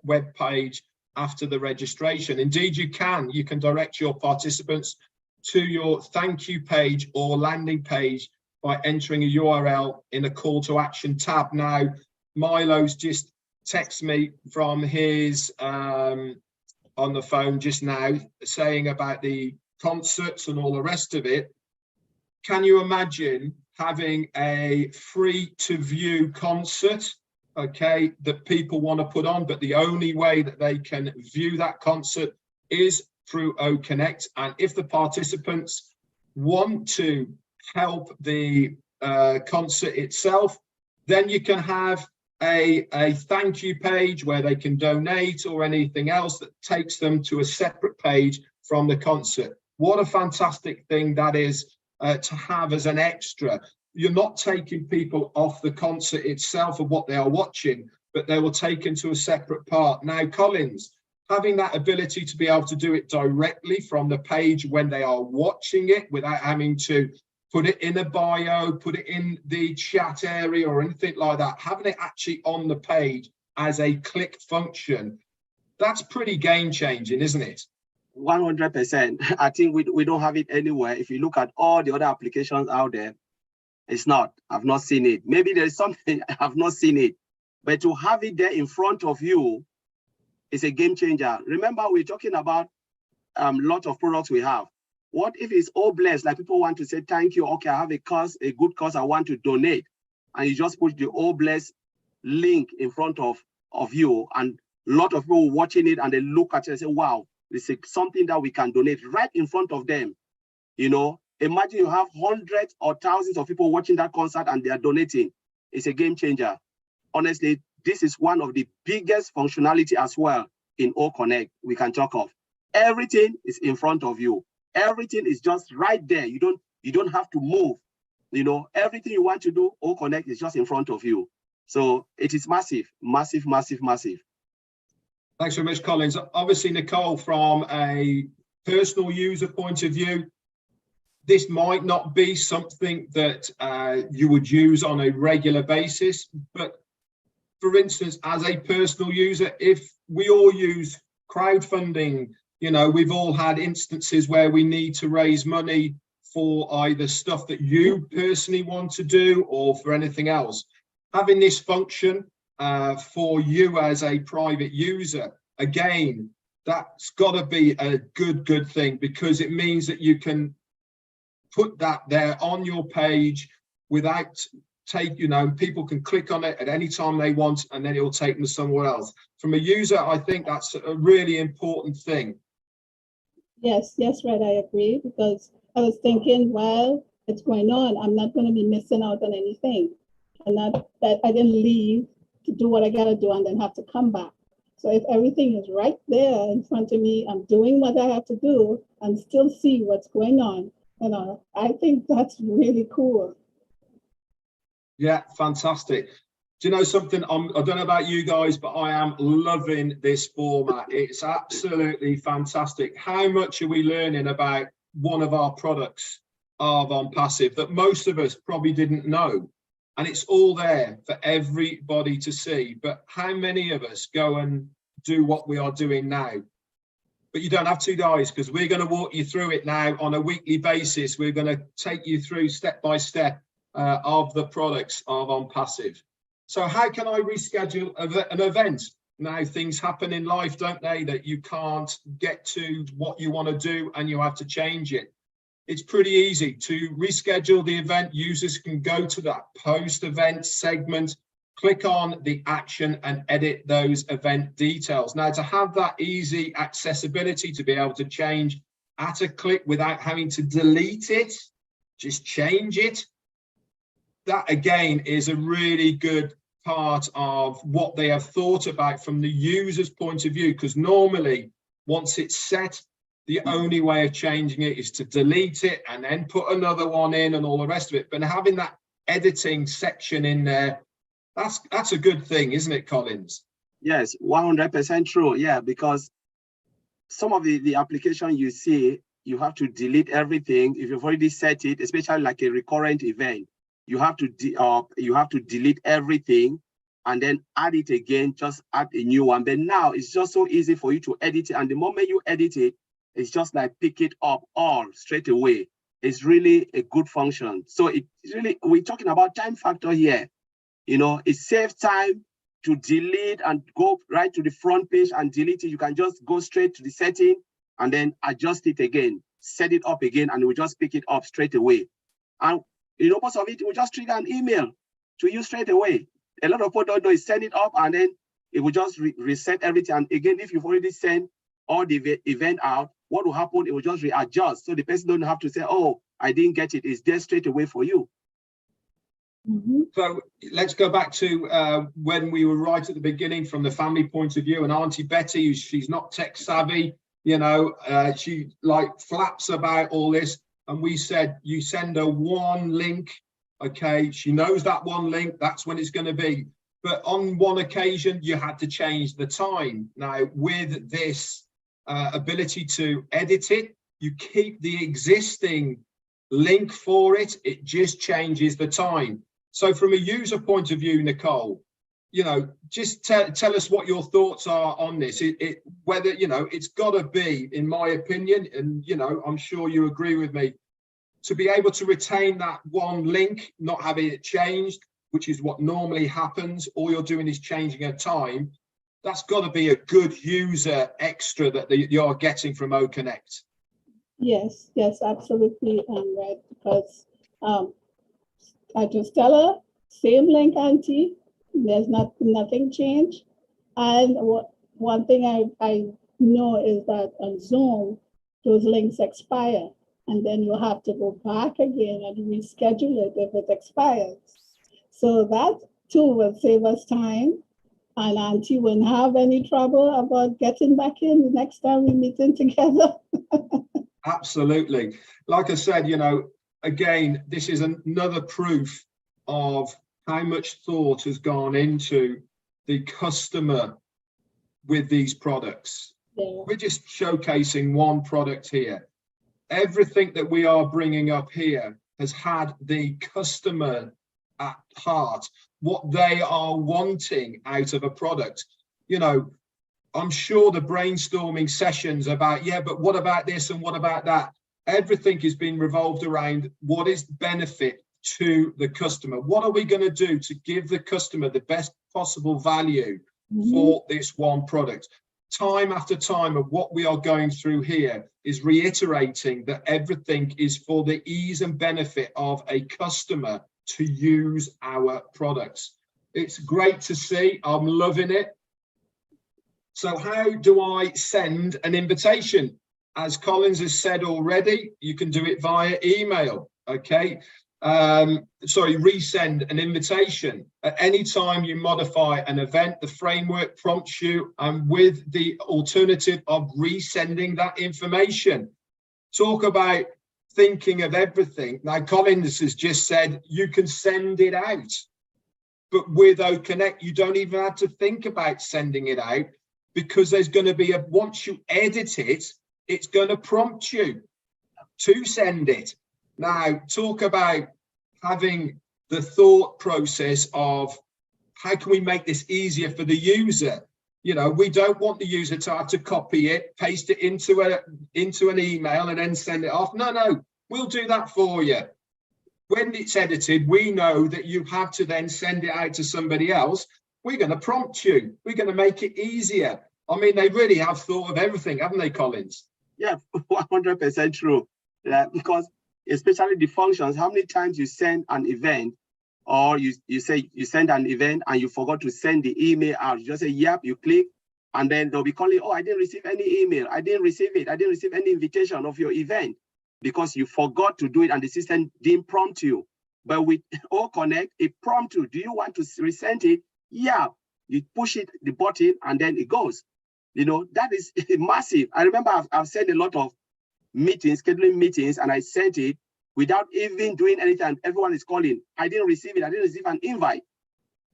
web page after the registration? Indeed, you can. You can direct your participants to your thank you page or landing page by entering a URL in a call to action tab. Now, Milo's just text me from his on the phone just now saying about the concerts and all the rest of it. Can you imagine having a free to view concert, okay, that people want to put on, but the only way that they can view that concert is through OConnect? And if the participants want to help the concert itself, then you can have a thank you page where they can donate or anything else that takes them to a separate page from the concert. What a fantastic thing that is to have as an extra. You're not taking people off the concert itself of what they are watching, but they will take into a separate part. Now, Collins, having that ability to be able to do it directly from the page when they are watching it without having to put it in a bio, put it in the chat area or anything like that, having it actually on the page as a click function, that's pretty game changing, isn't it? 100%. I think we don't have it anywhere. If you look at all the other applications out there, it's not. I've not seen it. Maybe there's something I have not seen it. But to have it there in front of you is a game changer. Remember, we're talking about a lot of products we have. What if it's all blessed? Like people want to say, thank you. Okay, I have a cause, a good cause I want to donate. And you just put the all blessed link in front of you. And a lot of people watching it and they look at it and say, wow, this is something that we can donate right in front of them. You know, imagine you have hundreds or thousands of people watching that concert and they are donating. It's a game changer. Honestly, this is one of the biggest functionality as well in O Connect we can talk of. Everything is in front of you. Everything is just right there. You don't have to move. You know, everything you want to do, O Connect is just in front of you. So it is massive, massive, massive, massive. Thanks very much, Collins. Obviously, Nicole, from a personal user point of view, this might not be something that you would use on a regular basis, but for instance, as a personal user, if we all use crowdfunding, you know, we've all had instances where we need to raise money for either stuff that you personally want to do or for anything else. Having this function for you as a private user, again, that's got to be a good thing, because it means that you can put that there on your page without people can click on it at any time they want, and then it will take them somewhere else. From a user, I think that's a really important thing. Yes, Red, I agree, because I was thinking, while it's going on, I'm not going to be missing out on anything. And not that I didn't leave to do what I got to do and then have to come back. So if everything is right there in front of me, I'm doing what I have to do and still see what's going on. You know, I think that's really cool. Yeah, fantastic. Do you know something? I don't know about you guys, but I am loving this format. It's absolutely fantastic. How much are we learning about one of our products of ONPASSIVE that most of us probably didn't know? And it's all there for everybody to see. But how many of us go and do what we are doing now? But you don't have to, guys, because we're going to walk you through it now on a weekly basis. We're going to take you through step by step of the products of ONPASSIVE. So how can I reschedule an event? Now, things happen in life, don't they, that you can't get to what you want to do and you have to change it. It's pretty easy to reschedule the event. Users can go to that post-event segment, click on the action and edit those event details. Now, to have that easy accessibility to be able to change at a click without having to delete it, just change it. That again is a really good part of what they have thought about from the user's point of view, because normally once it's set, the only way of changing it is to delete it and then put another one in and all the rest of it. But having that editing section in there, that's a good thing, isn't it, Collins? Yes, 100% true. Yeah, because some of the application you see, you have to delete everything. If you've already set it, especially like a recurrent event, you have to delete everything and then add it again, just add a new one. But now it's just so easy for you to edit it. And the moment you edit it, it's just like pick it up all straight away. It's really a good function. So it's really, we're talking about time factor here. You know, it saves time to delete and go right to the front page and delete it. You can just go straight to the setting and then adjust it again, set it up again, and we just pick it up straight away. And you know, most of it will just trigger an email to you straight away. A lot of people don't know is send it up and then it will just reset everything. And again, if you've already sent all the event out, what will happen? It will just readjust. So the person don't have to say, oh, I didn't get it. It's there straight away for you. Mm-hmm. So let's go back to when we were right at the beginning from the family point of view, and Auntie Betty, she's not tech savvy, you know, she like flaps about all this. And we said, you send her one link, okay, she knows that one link, that's when it's going to be. But on one occasion, you had to change the time. Now, with this ability to edit it, you keep the existing link for it, it just changes the time. So from a user point of view, Nicole, you know, just tell us what your thoughts are on this. Whether, you know, it's got to be, in my opinion, and, you know, I'm sure you agree with me, to be able to retain that one link, not having it changed, which is what normally happens. All you're doing is changing a time. That's got to be a good user extra that you're getting from OConnect. Yes, yes, absolutely, Red, because I just tell her, same link, Auntie, there's nothing changed. And one thing I know is that on Zoom, those links expire, and then you have to go back again and reschedule it if it expires. So that too will save us time, and Auntie wouldn't have any trouble about getting back in the next time we meeting together. Absolutely. Like I said, you know, again, this is another proof of how much thought has gone into the customer with these products. Yeah. We're just showcasing one product here. Everything that we are bringing up here has had the customer at heart, what they are wanting out of a product. You know, I'm sure the brainstorming sessions about, yeah, but what about this and what about that? Everything is being revolved around what is the benefit to the customer. What are we going to do to give the customer the best possible value for this one product? Time after time of what we are going through here is reiterating that everything is for the ease and benefit of a customer to use our products. It's great to see. I'm loving it. So how do I send an invitation? As Collins has said already, you can do it via email, okay? Resend an invitation. At any time you modify an event, the framework prompts you, and with the alternative of resending that information. Talk about thinking of everything. Now, Collins has just said you can send it out, but with OConnect, you don't even have to think about sending it out, because there's going to be once you edit it, it's going to prompt you to send it. Now, talk about having the thought process of how can we make this easier for the user? You know, we don't want the user to have to copy it, paste it into an email and then send it off. No, we'll do that for you. When it's edited, we know that you have to then send it out to somebody else. We're going to prompt you. We're going to make it easier. I mean, they really have thought of everything, haven't they, Collins? Yeah, 100% true. Because especially the functions, how many times you send an event, or you say you send an event and you forgot to send the email out. You just say, yep, you click, and then they'll be calling, oh, I didn't receive any email. I didn't receive it. I didn't receive any invitation of your event, because you forgot to do it and the system didn't prompt you. But with OConnect, it prompts you. Do you want to resend it? Yeah. You push it, the button, and then it goes. You know, that is massive. I remember I've sent a lot of meetings, scheduling meetings, and I sent it without even doing anything. Everyone is calling. I didn't receive it. I didn't receive an invite,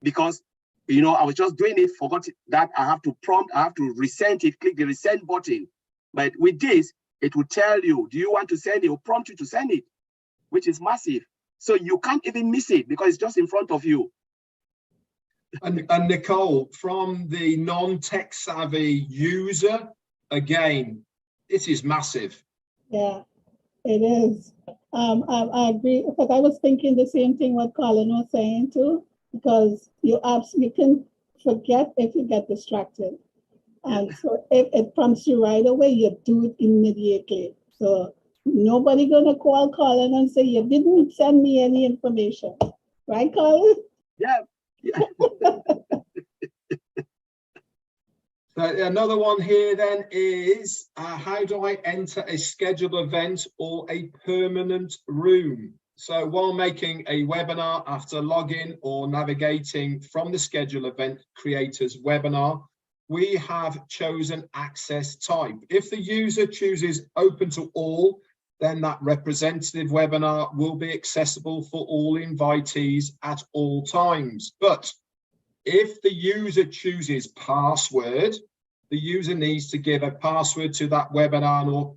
because, you know, I was just doing it, forgot that I have to prompt, I have to resend it, click the resend button. But with this, it will tell you, do you want to send it? It will prompt you to send it, which is massive. So you can't even miss it because it's just in front of you. And Nicole, from the non-tech savvy user, again, it is massive. Yeah, it is. I agree, because I was thinking the same thing what Colin was saying too, because you can forget if you get distracted. And so if it prompts you right away, you do it immediately. So nobody gonna call Colin and say, you didn't send me any information. Right, Colin? Yeah. So another one here then is, how do I enter a scheduled event or a permanent room? So while making a webinar, after login or navigating from the scheduled event creator's webinar, we have chosen access type. If the user chooses open to all, then that representative webinar will be accessible for all invitees at all times. But if the user chooses password, the user needs to give a password to that webinar, or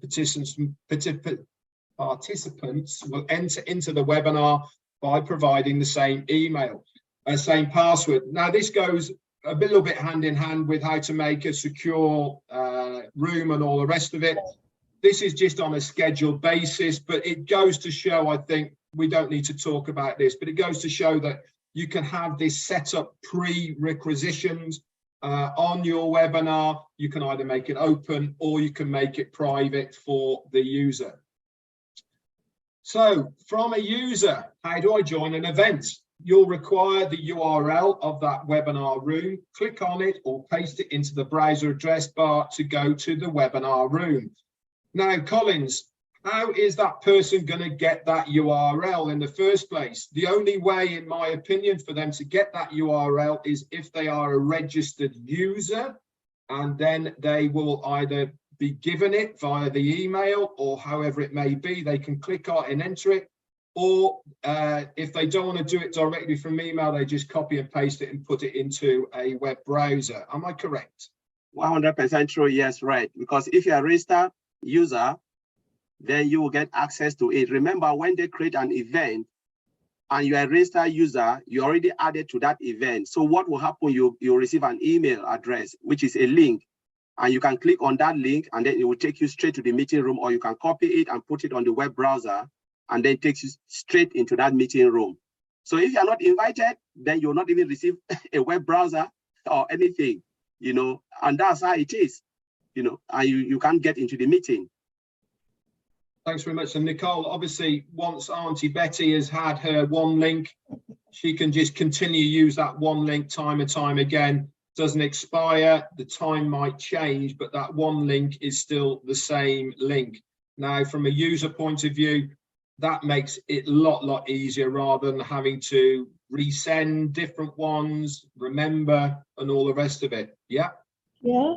participants will enter into the webinar by providing the same email. same password. Now this goes a little bit hand in hand with how to make a secure room and all the rest of it. This is just on a scheduled basis, but it goes to show, I think we don't need to talk about this, but it goes to show that you can have this set up prerequisitions on your webinar. You can either make it open or you can make it private for the user. So from a user, how do I join an event? You'll require the URL of that webinar room. Click on it or paste it into the browser address bar to go to the webinar room. Now, Collins, how is that person going to get that URL in the first place? The only way, in my opinion, for them to get that URL is if they are a registered user, and then they will either be given it via the email or however it may be. They can click on it and enter it. Or if they don't want to do it directly from email, they just copy and paste it and put it into a web browser. Am I correct? 100% true, yes, right. Because if you're a registered user, then you will get access to it. Remember, when they create an event and you're a registered user, you already added to that event. So what will happen, you'll receive an email address, which is a link. And you can click on that link and then it will take you straight to the meeting room, or you can copy it and put it on the web browser and then it takes you straight into that meeting room. So if you're not invited, then you'll not even receive a web browser or anything, you know, and that's how it is, you know, and you can't get into the meeting. Thanks very much. And Nicole, obviously, once Auntie Betty has had her one link, she can just continue to use that one link time and time again. Doesn't expire, the time might change, but that one link is still the same link. Now, from a user point of view, that makes it a lot easier rather than having to resend different ones, remember, and all the rest of it. Yeah? Yeah.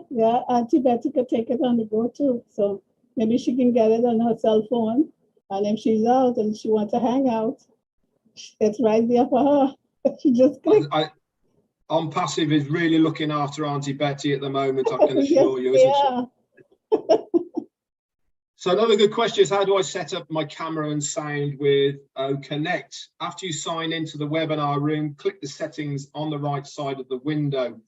Auntie Betty could take it on the go too. So maybe she can get it on her cell phone. And if she's out and she wants to hang out, it's right there for her. She just clicks. ONPASSIVE is really looking after Auntie Betty at the moment, I can assure you, isn't she? So another good question is, how do I set up my camera and sound with OConnect? After you sign into the webinar room, click the settings on the right side of the window.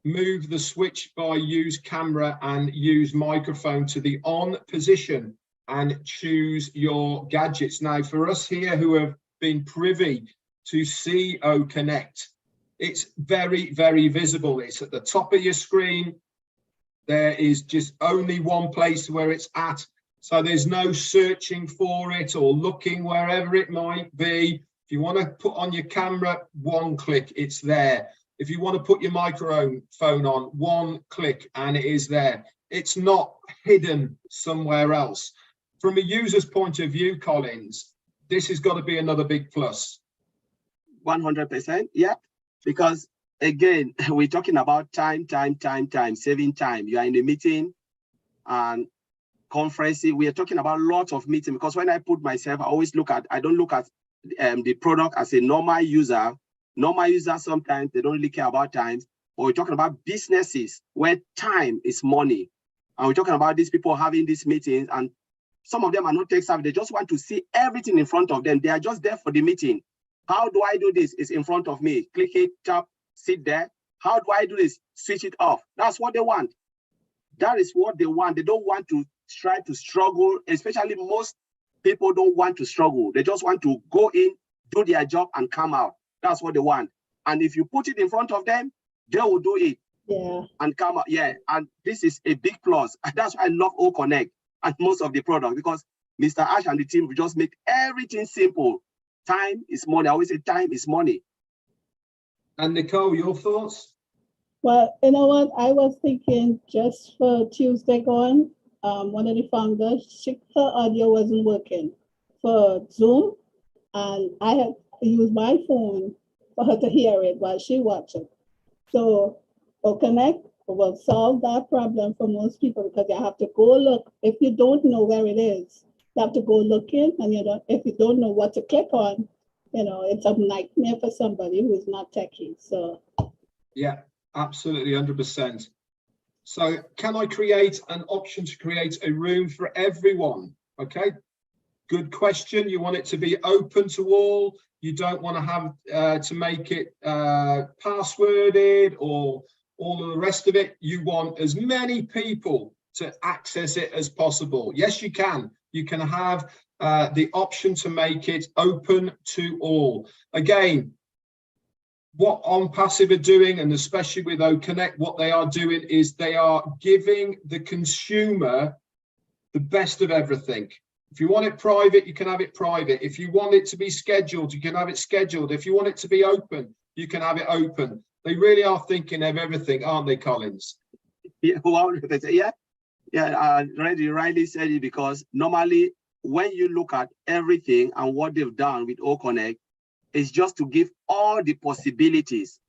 Move the switch by use camera and use microphone to the on position and choose your gadgets. Now, for us here who have been privy to see OConnect, it's very visible. It's at the top of your screen. There is just only one place where it's at. So there's no searching for it or looking wherever it might be. If you want to put on your camera, one click, it's there. If you want to put your microphone on, one click and it is there. It's not hidden somewhere else. From a user's point of view, Collins, this has got to be another big plus. 100%, yeah. Because again, we're talking about time, saving time. You are in a meeting and conferencing. We are talking about lots of meetings, because when I put myself, I don't look at the product as a normal user. Normal users, sometimes they don't really care about time. But we're talking about businesses where time is money. And we're talking about these people having these meetings, and some of them are not tech savvy. They just want to see everything in front of them. They are just there for the meeting. How do I do this? It's in front of me. Click it, tap, sit there. How do I do this? Switch it off. That's what they want. That is what they want. They don't want to try to struggle, especially most people don't want to struggle. They just want to go in, do their job, and come out. That's what they want. And if you put it in front of them, they will do it. Yeah. And come out. Yeah. And this is a big plus. That's why I love OConnect and most of the product, because Mr. Ash and the team will just make everything simple. Time is money. I always say time is money. And Nicole, your thoughts? Well, you know what? I was thinking just for Tuesday gone, one of the founders, her audio wasn't working for Zoom, and I had used my phone for her to hear it while she watched it. So OConnect will solve that problem for most people, because you have to go look. If you don't know where it is, you have to go look in, and if you don't know what to click on, it's a nightmare for somebody who is not techie. So yeah, absolutely, 100%. So can I create an option to create a room for everyone? Okay, good question. You want it to be open to all. You don't want to have to make it passworded or all of the rest of it. You want as many people to access it as possible. Yes, you can. You can have the option to make it open to all. Again, what ONPASSIVE are doing, and especially with OConnect, what they are doing is they are giving the consumer the best of everything. If you want it private, you can have it private. If you want it to be scheduled, you can have it scheduled. If you want it to be open, you can have it open. They really are thinking of everything, aren't they, Collins? Yeah, well, you rightly said it, because normally when you look at everything and what they've done with OConnect, it's just to give all the possibilities,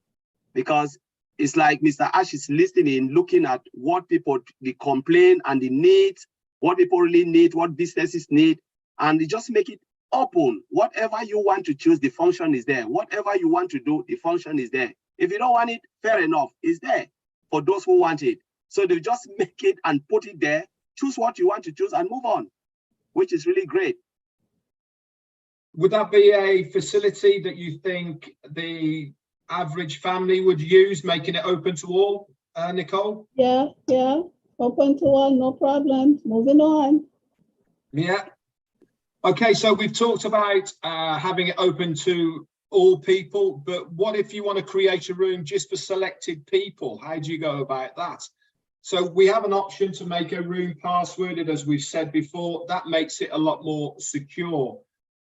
because it's like Mr. Ash is listening, looking at what people, the complaint and the needs, what people really need, what businesses need, and they just make it open. Whatever you want to choose, the function is there. Whatever you want to do, the function is there. If you don't want it, fair enough, it's there for those who want it. So they just make it and put it there, choose what you want to choose and move on, which is really great. Would that be a facility that you think the average family would use, making it open to all, Nicole? Yeah, open to all, no problem. Moving on. Yeah. Okay, so we've talked about having it open to all people, but what if you want to create a room just for selected people? How do you go about that? So we have an option to make a room passworded, as we've said before. That makes it a lot more secure.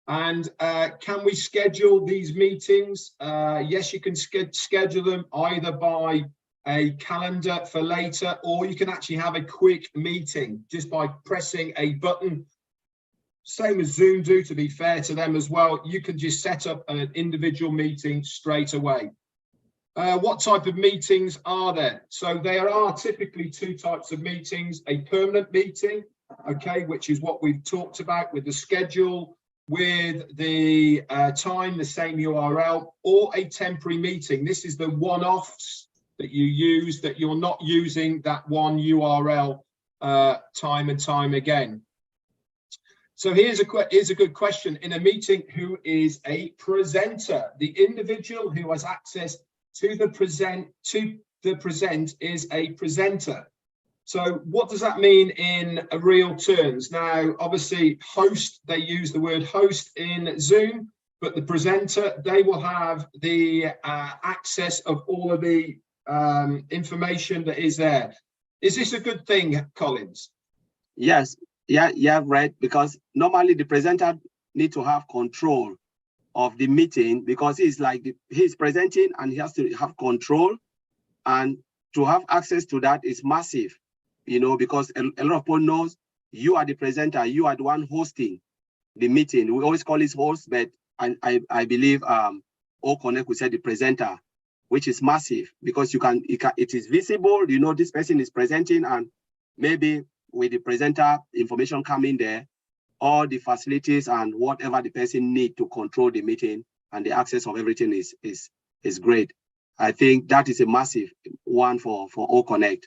And can we schedule these meetings? Yes, you can schedule them either by a calendar for later, or you can actually have a quick meeting just by pressing a button. Same as Zoom do, to be fair to them as well. You can just set up an individual meeting straight away. What type of meetings are there? So there are typically two types of meetings: a permanent meeting, okay, which is what we've talked about with the schedule, with the time, the same URL, or a temporary meeting. This is the one-offs that you use, that you're not using that one URL time and time again. So here's a good question. In a meeting, who is a presenter? The individual who has access to the present is a presenter. So what does that mean in real terms? Now, obviously, host, they use the word host in Zoom, but the presenter, they will have the access of all of the information that is there. Is this a good thing, Collins? Yes, yeah, right, because normally the presenter need to have control of the meeting, because he's presenting and he has to have control, and to have access to that is massive, you know, because a lot of people knows you are the presenter, you are the one hosting the meeting. We always call it host, but I believe OConnect will say the presenter, which is massive, because it is visible, you know, this person is presenting, and maybe with the presenter information coming there, all the facilities and whatever the person need to control the meeting and the access of everything is great. I think that is a massive one for OConnect.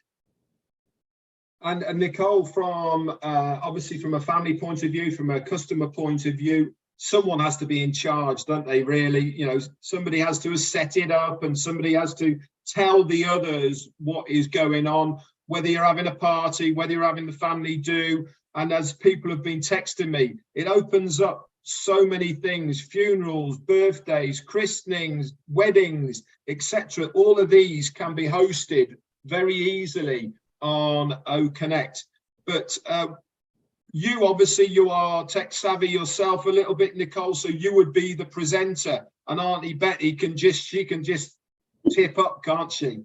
And Nicole, from obviously from a family point of view, from a customer point of view, someone has to be in charge, don't they, really? You know, somebody has to set it up, and somebody has to tell the others what is going on, whether you're having a party, whether you're having the family do. And as people have been texting me, it opens up so many things: funerals, birthdays, christenings, weddings, etc. All of these can be hosted very easily on OConnect. But you are tech savvy yourself a little bit, Nicole, so you would be the presenter, and Auntie Betty can just tip up, can't she?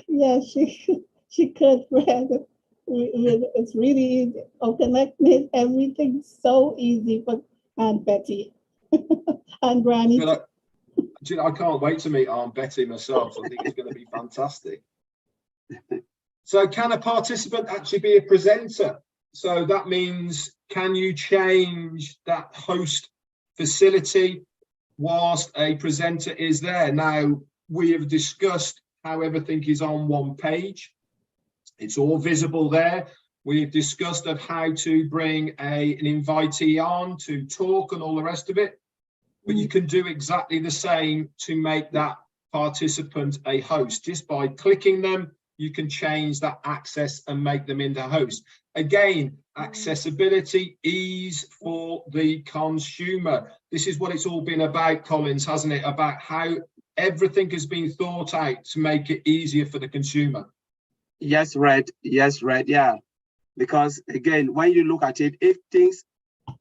Yeah, she could, Fred. It's really easy. OConnect made everything so easy for Aunt Betty and Granny. I can't wait to meet Aunt Betty myself. I think it's going to be fantastic. So can a participant actually be a presenter? So that means, can you change that host facility whilst a presenter is there? Now, we have discussed how everything is on one page. It's all visible there. We've discussed of how to bring an invitee on to talk and all the rest of it. but you can do exactly the same to make that participant a host. Just by clicking them, you can change that access and make them into host. Again, accessibility, ease for the consumer. This is what it's all been about, Collins, hasn't it? About how everything has been thought out to make it easier for the consumer. Yes, Red. Yes, Red. Yeah. Because again, when you look at it, if things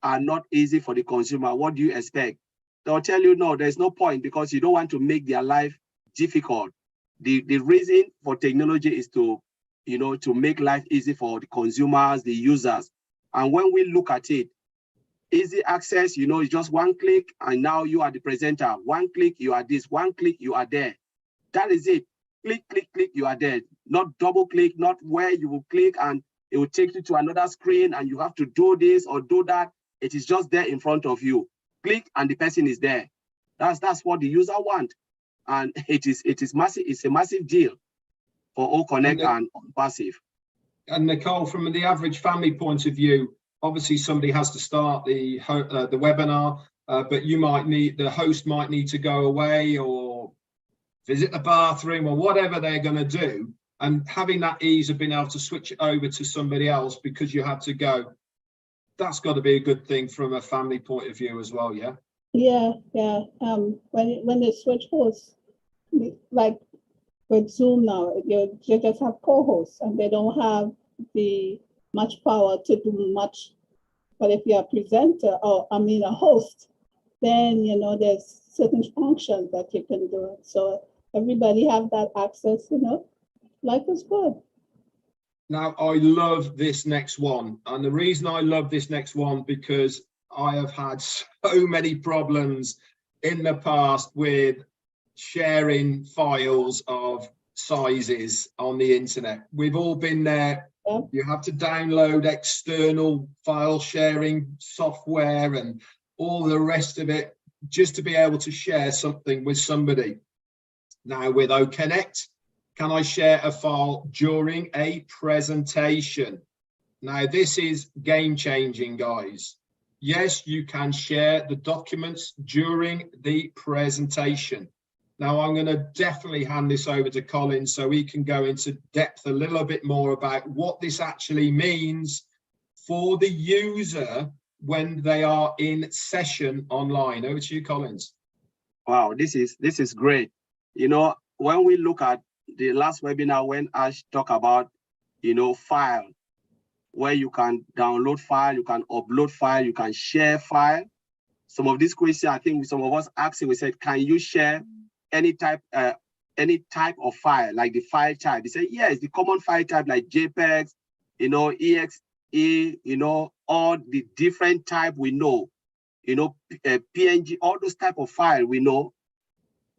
are not easy for the consumer, what do you expect? They'll tell you, no, there's no point, because you don't want to make their life difficult. The reason for technology is to, to make life easy for the consumers, the users. And when we look at it, easy access, it's just one click, and now you are the presenter. One click, you are this. One click, you are there. That is it. Click, click, click, you are there. Not double click, not where you will click and it will take you to another screen and you have to do this or do that. It is just there in front of you. Click and the person is there. That's what the user want. And it is massive. It's a massive deal for OConnect and ONPASSIVE. And Nicole, from the average family point of view, obviously somebody has to start the webinar, but the host might need to go away or visit the bathroom or whatever they're going to do. And having that ease of being able to switch it over to somebody else because you had to go, that's got to be a good thing from a family point of view as well, yeah? Yeah. When they switch hosts, like with Zoom now, you just have co-hosts and they don't have the much power to do much. But if you're a presenter or a host, then there's certain functions that you can do. So everybody have that access, life is good. Now, I love this next one. And the reason I love this next one, because I have had so many problems in the past with sharing files of sizes on the internet. We've all been there. Yeah. You have to download external file sharing software and all the rest of it just to be able to share something with somebody. Now with OConnect, can I share a file during a presentation? Now this is game changing, guys. Yes, you can share the documents during the presentation. Now I'm going to definitely hand this over to Colin so he can go into depth a little bit more about what this actually means for the user when they are in session online. Over to you, Collins. Wow, this is great. When we look at the last webinar, when Ash talked about, file, where you can download file, you can upload file, you can share file. Some of these questions, I think some of us asking, we said, can you share any type of file, like the file type? They say, yes, the common file type like JPEG, EXE, all the different type we know, PNG, all those type of file we know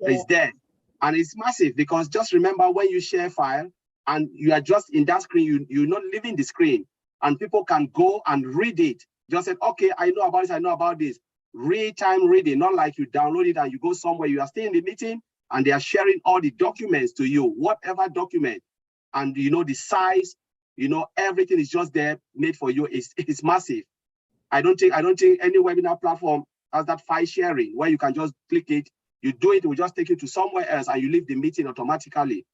is there. And it's massive, because just remember when you share file and you are just in that screen, you're not leaving the screen and people can go and read it. Just said, okay, I know about this, I know about this. Real-time reading, not like you download it and you go somewhere, you are still in the meeting and they are sharing all the documents to you, whatever document. And the size, everything is just there made for you. It's massive. I don't think any webinar platform has that file sharing where you can just click it, you do it will just take you to somewhere else and you leave the meeting automatically.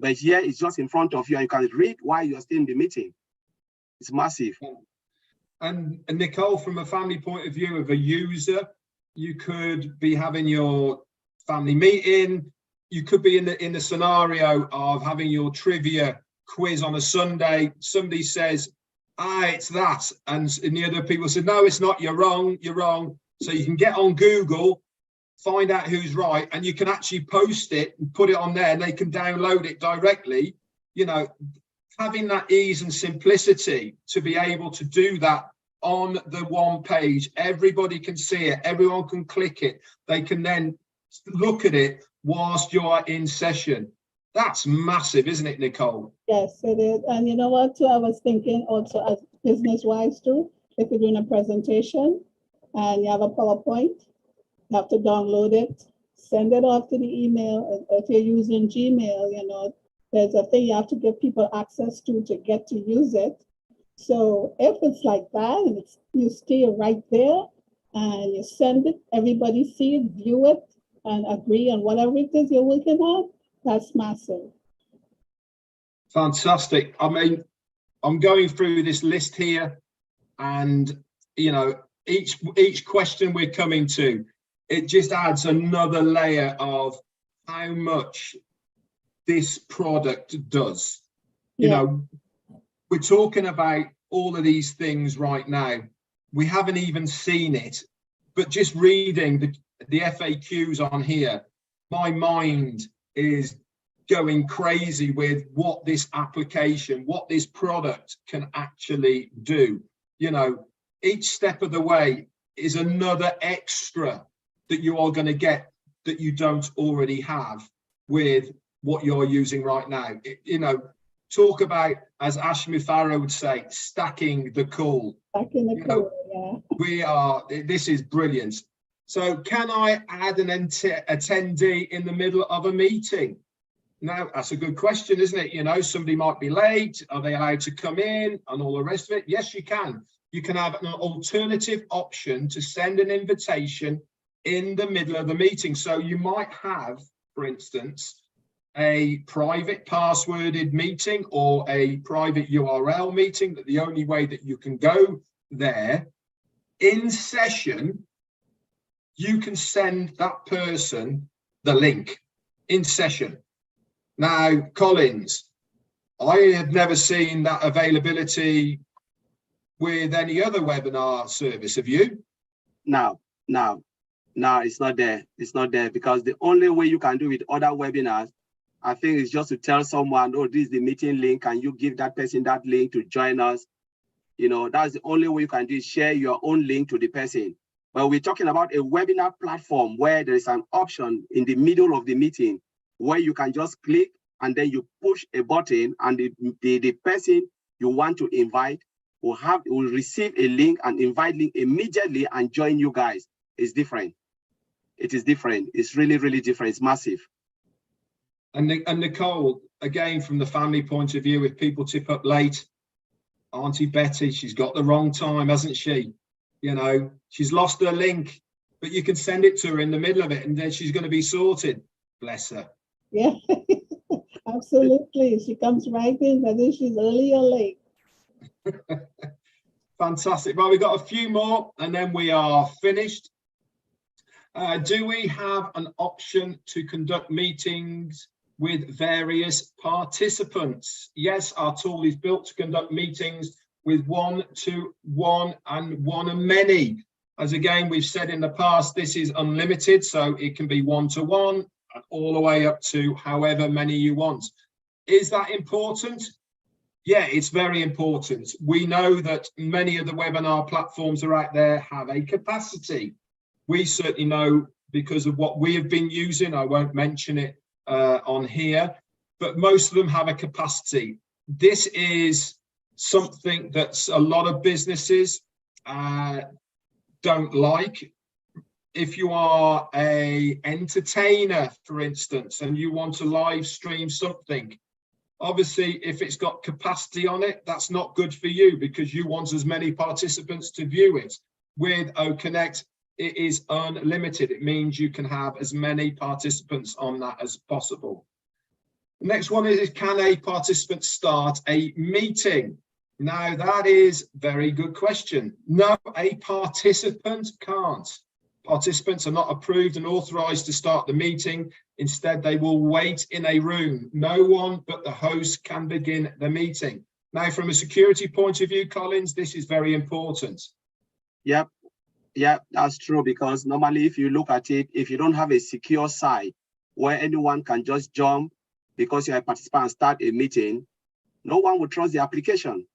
But here it's just in front of you and you can read while you're still in the meeting. It's massive. And Nicole, from a family point of view of a user, you could be having your family meeting. You could be in the scenario of having your trivia quiz on a Sunday. Somebody says, it's that. And the other people said, no, it's not. You're wrong. You're wrong. So you can get on Google, find out who's right, and you can actually post it and put it on there and they can download it directly. Having that ease and simplicity to be able to do that on the one page, everybody can see it, everyone can click it, they can then look at it whilst you're in session. That's massive, isn't it, Nicole? Yes, it is. And you know what, too, I was thinking also as business-wise too, if you're doing a presentation and you have a PowerPoint, you have to download it, send it off to the email. If you're using Gmail, there's a thing you have to give people access to get to use it. So if it's like that, and you stay right there, and you send it, everybody see it, view it, and agree on whatever it is you're working on. That's massive. Fantastic. I mean, I'm going through this list here, and you know, each question we're coming to, it just adds another layer of how much this product does. You know, we're talking about all of these things right now. We haven't even seen it, but just reading the FAQs on here, my mind is going crazy with what this application, what this product can actually do. You know, each step of the way is another extra that you are going to get that you don't already have with what you're using right now. You know, talk about, as Ashmi Farrow would say, stacking the cool. Stacking the cool, yeah. This is brilliant. So can I add an attendee in the middle of a meeting? Now, that's a good question, isn't it? You know, somebody might be late. Are they allowed to come in and all the rest of it? Yes, you can. You can have an alternative option to send an invitation in the middle of the meeting. So you might have, for instance, a private passworded meeting or a private URL meeting, that the only way that you can go there in session, you can send that person the link in session. Now, Collins, I have never seen that availability with any other webinar service. Have you? No, it's not there. It's not there, because the only way you can do with other webinars, I think, is just to tell someone, oh, this is the meeting link, and you give that person that link to join us. You know, that's the only way you can do, share your own link to the person. But we're talking about a webinar platform where there is an option in the middle of the meeting where you can just click and then you push a button, and the person you want to invite will receive a link and invite link immediately and join you guys. It's different. It is different. It's really, really different. It's massive. And Nicole, again, from the family point of view, if people tip up late, Auntie Betty, she's got the wrong time, hasn't she? You know, she's lost her link, but you can send it to her in the middle of it, and then she's going to be sorted. Bless her. Yeah, absolutely. She comes right in, whether she's early or late. Fantastic. Well, we've got a few more and then we are finished. Do we have an option to conduct meetings with various participants? Yes, our tool is built to conduct meetings with one-to-one and one-to-many. As again, we've said in the past, this is unlimited, so it can be one-to-one and all the way up to however many you want. Is that important? Yeah, it's very important. We know that many of the webinar platforms are out there have a capacity. We certainly know, because of what we have been using, I won't mention it on here, but most of them have a capacity. This is something that a lot of businesses don't like. If you are an entertainer, for instance, and you want to live stream something, obviously, if it's got capacity on it, that's not good for you, because you want as many participants to view it. With OConnect, it is unlimited. It means you can have as many participants on that as possible. The next one is, can a participant start a meeting? Now, that is a very good question. No, a participant can't. Participants are not approved and authorized to start the meeting. Instead, they will wait in a room. No one but the host can begin the meeting. Now, from a security point of view, Collins, this is very important. Yep, that's true, because normally if you look at it, if you don't have a secure site where anyone can just jump because you're a participant and start a meeting, no one will trust the application.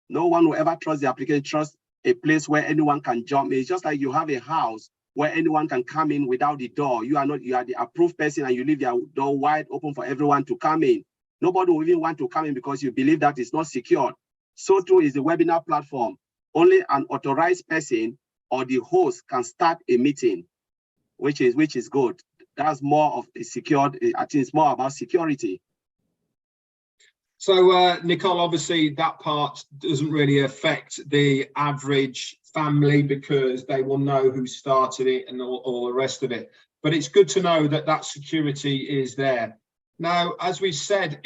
No one will ever trust the application, trust a place where anyone can jump. It's just like you have a house where anyone can come in without the door. You are the approved person and you leave your door wide open for everyone to come in. Nobody will even want to come in because you believe that it's not secured. So too is the webinar platform. Only an authorized person or the host can start a meeting, which is good. That's more of a secured, I think it's more about security. So, Nicole, obviously that part doesn't really affect the average family because they will know who started it and all the rest of it. But it's good to know that that security is there. Now, as we said,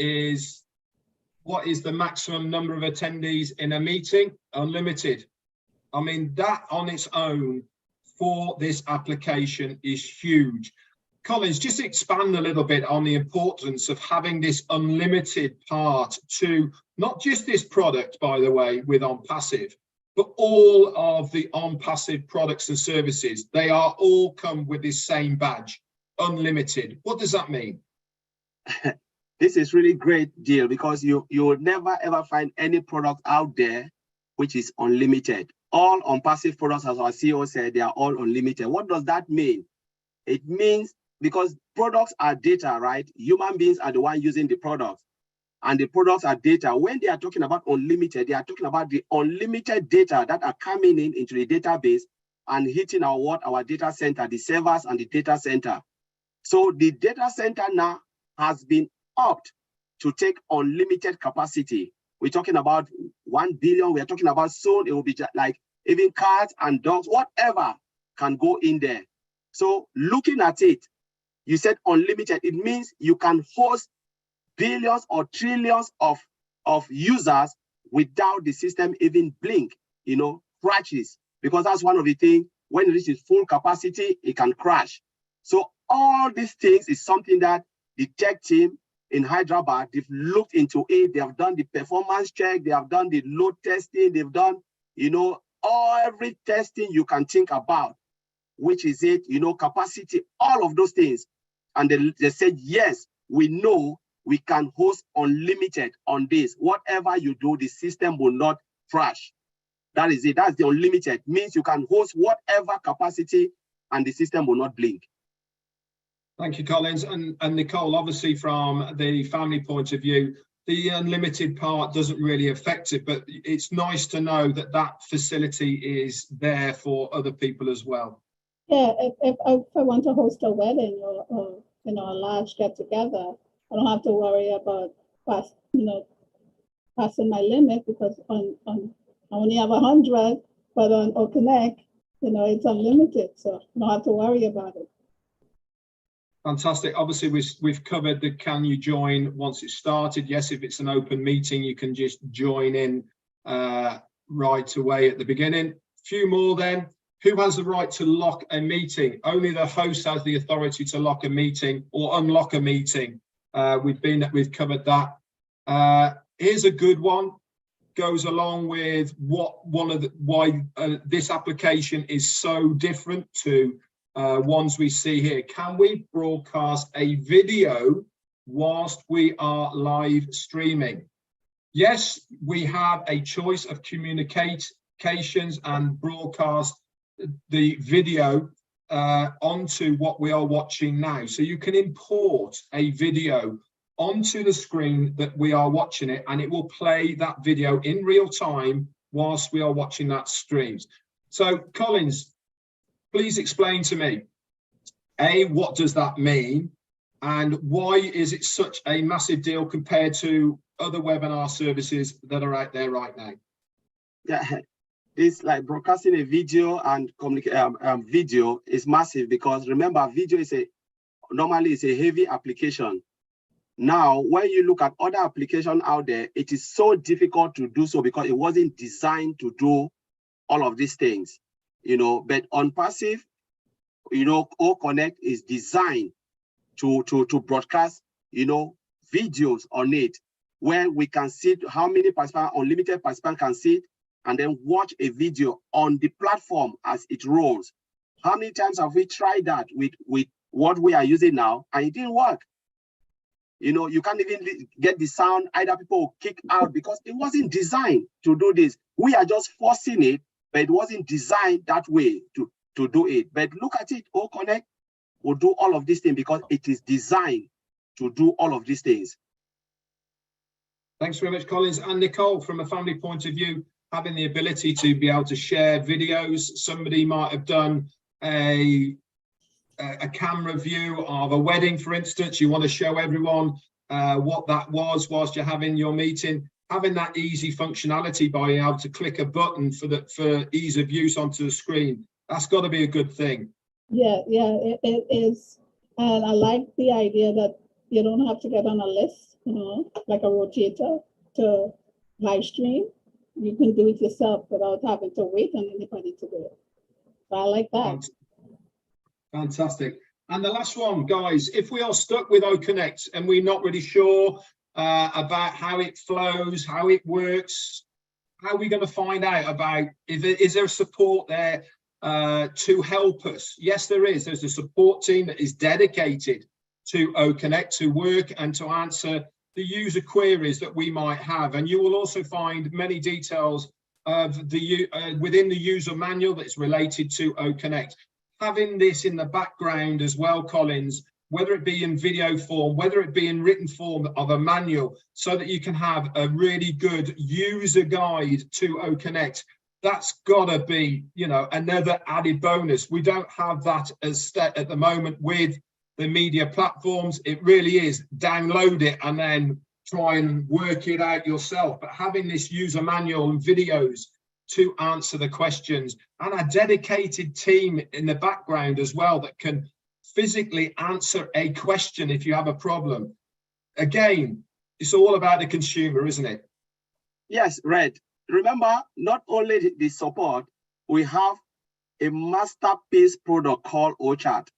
what is the maximum number of attendees in a meeting? Unlimited. I mean, that on its own for this application is huge. Collins, just expand a little bit on the importance of having this unlimited part to not just this product, by the way, with ONPASSIVE, but all of the ONPASSIVE products and services. They are all come with this same badge, unlimited. What does that mean? This is really great deal because you will never ever find any product out there which is unlimited. All ONPASSIVE products, as our CEO said, they are all unlimited. What does that mean? It means because products are data, right? Human beings are the one using the products, and the products are data. When they are talking about unlimited, they are talking about the unlimited data that are coming into the database and hitting our data center, the servers and the data center. So the data center now has been upped to take unlimited capacity. We're talking about 1 billion. We're talking about soon it will be just like even cats and dogs, whatever can go in there. So looking at it, you said unlimited. It means you can host billions or trillions of users without the system even blink, crashes. Because that's one of the things, when it reaches full capacity, it can crash. So all these things is something that the tech team in Hyderabad, they've looked into it. They have done the performance check. They have done the load testing. They've done, every testing you can think about, which is it, capacity, all of those things. And they said, yes, we know we can host unlimited on this. Whatever you do, the system will not crash. That is it. That's the unlimited. Means you can host whatever capacity and the system will not blink. Thank you, Collins. And Nicole, obviously from the family point of view, the unlimited part doesn't really affect it, but it's nice to know that that facility is there for other people as well. Yeah, if I want to host a wedding or a large get together, I don't have to worry about passing my limit because I only have 100, but on OConnect, it's unlimited, so I don't have to worry about it. Fantastic. Obviously, we've covered the can you join once it's started. Yes, if it's an open meeting, you can just join in right away at the beginning. Few more then. Who has the right to lock a meeting? Only the host has the authority to lock a meeting or unlock a meeting. We've covered that. Here's a good one. Goes along with why this application is so different to ones we see here. Can we broadcast a video whilst we are live streaming? Yes, we have a choice of communications and broadcast the video onto what we are watching now. So you can import a video onto the screen that we are watching it, and it will play that video in real time whilst we are watching that stream. So Collins, please explain to me, A, what does that mean? And why is it such a massive deal compared to other webinar services that are out there right now? Yeah, it's like broadcasting a video and video is massive because remember, video is normally it's a heavy application. Now, when you look at other applications out there, it is so difficult to do so because it wasn't designed to do all of these things, but ONPASSIVE, OConnect is designed to broadcast, videos on it where we can see how many participants, unlimited participants can see and then watch a video on the platform as it rolls. How many times have we tried that with what we are using now and it didn't work? You can't even get the sound. Either people will kick out because it wasn't designed to do this. We are just forcing it, but it wasn't designed that way to do it. But look at it, OConnect will do all of these things because it is designed to do all of these things. Thanks very much, Collins. And Nicole, from a family point of view, having the ability to be able to share videos, somebody might have done a camera view of a wedding, for instance. You want to show everyone what that was whilst you're having your meeting. having that easy functionality by being able to click a button for ease of use onto the screen, that's got to be a good thing. Yeah, it is. And I like the idea that you don't have to get on a list, like a rotator to live stream. You can do it yourself without having to wait on anybody to do it. So I like that. Fantastic. And the last one, guys, if we are stuck with OConnect and we're not really sure about how it flows, how it works, how are we going to find out about, is there support there to help us? Yes, there is. There's a support team that is dedicated to OConnect to work and to answer the user queries that we might have. And you will also find many details of the within the user manual that's related to OConnect. Having this in the background as well, Collins, whether it be in video form, whether it be in written form of a manual, so that you can have a really good user guide to OConnect. That's gotta be, another added bonus. We don't have that as at the moment with the media platforms. It really is download it and then try and work it out yourself. But having this user manual and videos to answer the questions, and a dedicated team in the background as well that can physically answer a question if you have a problem. Again, it's all about the consumer, isn't it? Yes, Red. Remember, not only the support, we have a masterpiece product called OChat.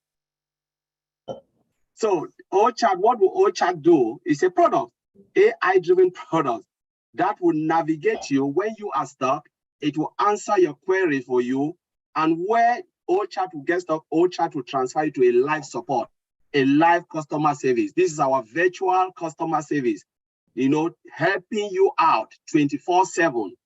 So OChat, what will OChat do? It's a product, AI-driven product that will navigate you when you are stuck. It will answer your query for you, and where OChat will get stuck, OChat will transfer you to a live support, a live customer service. This is our virtual customer service, helping you out 24/7.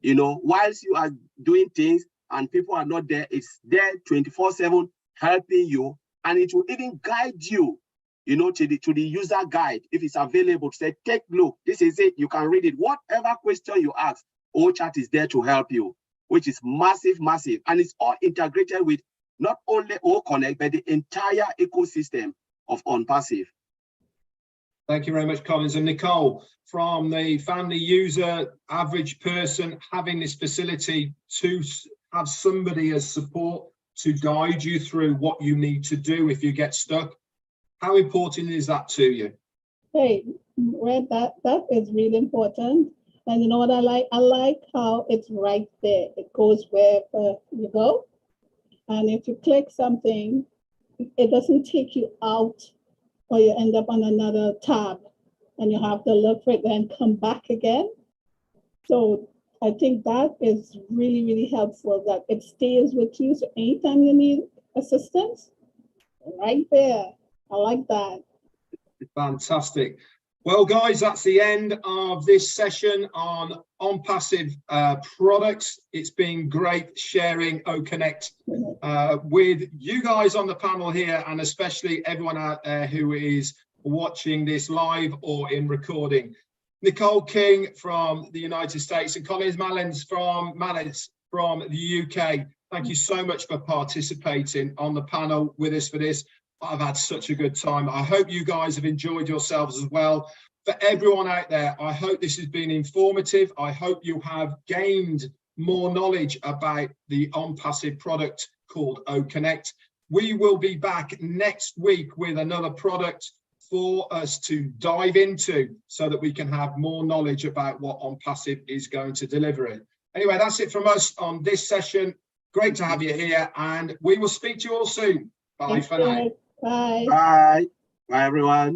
Whilst you are doing things and people are not there, it's there 24/7 helping you, and it will even guide you, to the user guide if it's available. To say, take a look, this is it, you can read it. Whatever question you ask, OChat is there to help you, which is massive, and it's all integrated with not only OConnect but the entire ecosystem of ONPASSIVE. Thank you very much, Collins. And Nicole, from the family user, average person, having this facility to have somebody as support to guide you through what you need to do if you get stuck, how important is that to you? Hey, Red, that is really important. And you know what I like? I like how it's right there. It goes wherever you go. And if you click something, it doesn't take you out, or you end up on another tab and you have to look for it, then come back again. So I think that is really, really helpful, that it stays with you. So anytime you need assistance, right there. I like that. Fantastic. Well, guys, that's the end of this session on ONPASSIVE products. It's been great sharing OConnect with you guys on the panel here, and especially everyone out there who is watching this live or in recording. Nicole King from the United States and Collins Mallins from the UK. Thank you so much for participating on the panel with us for this. I've had such a good time. I hope you guys have enjoyed yourselves as well. For everyone out there, I hope this has been informative. I hope you have gained more knowledge about the ONPASSIVE product called OConnect. We will be back next week with another product for us to dive into so that we can have more knowledge about what ONPASSIVE is going to deliver. Anyway, that's it from us on this session. Great to have you here, and we will speak to you all soon. Bye for now. Bye. Bye. Bye, everyone.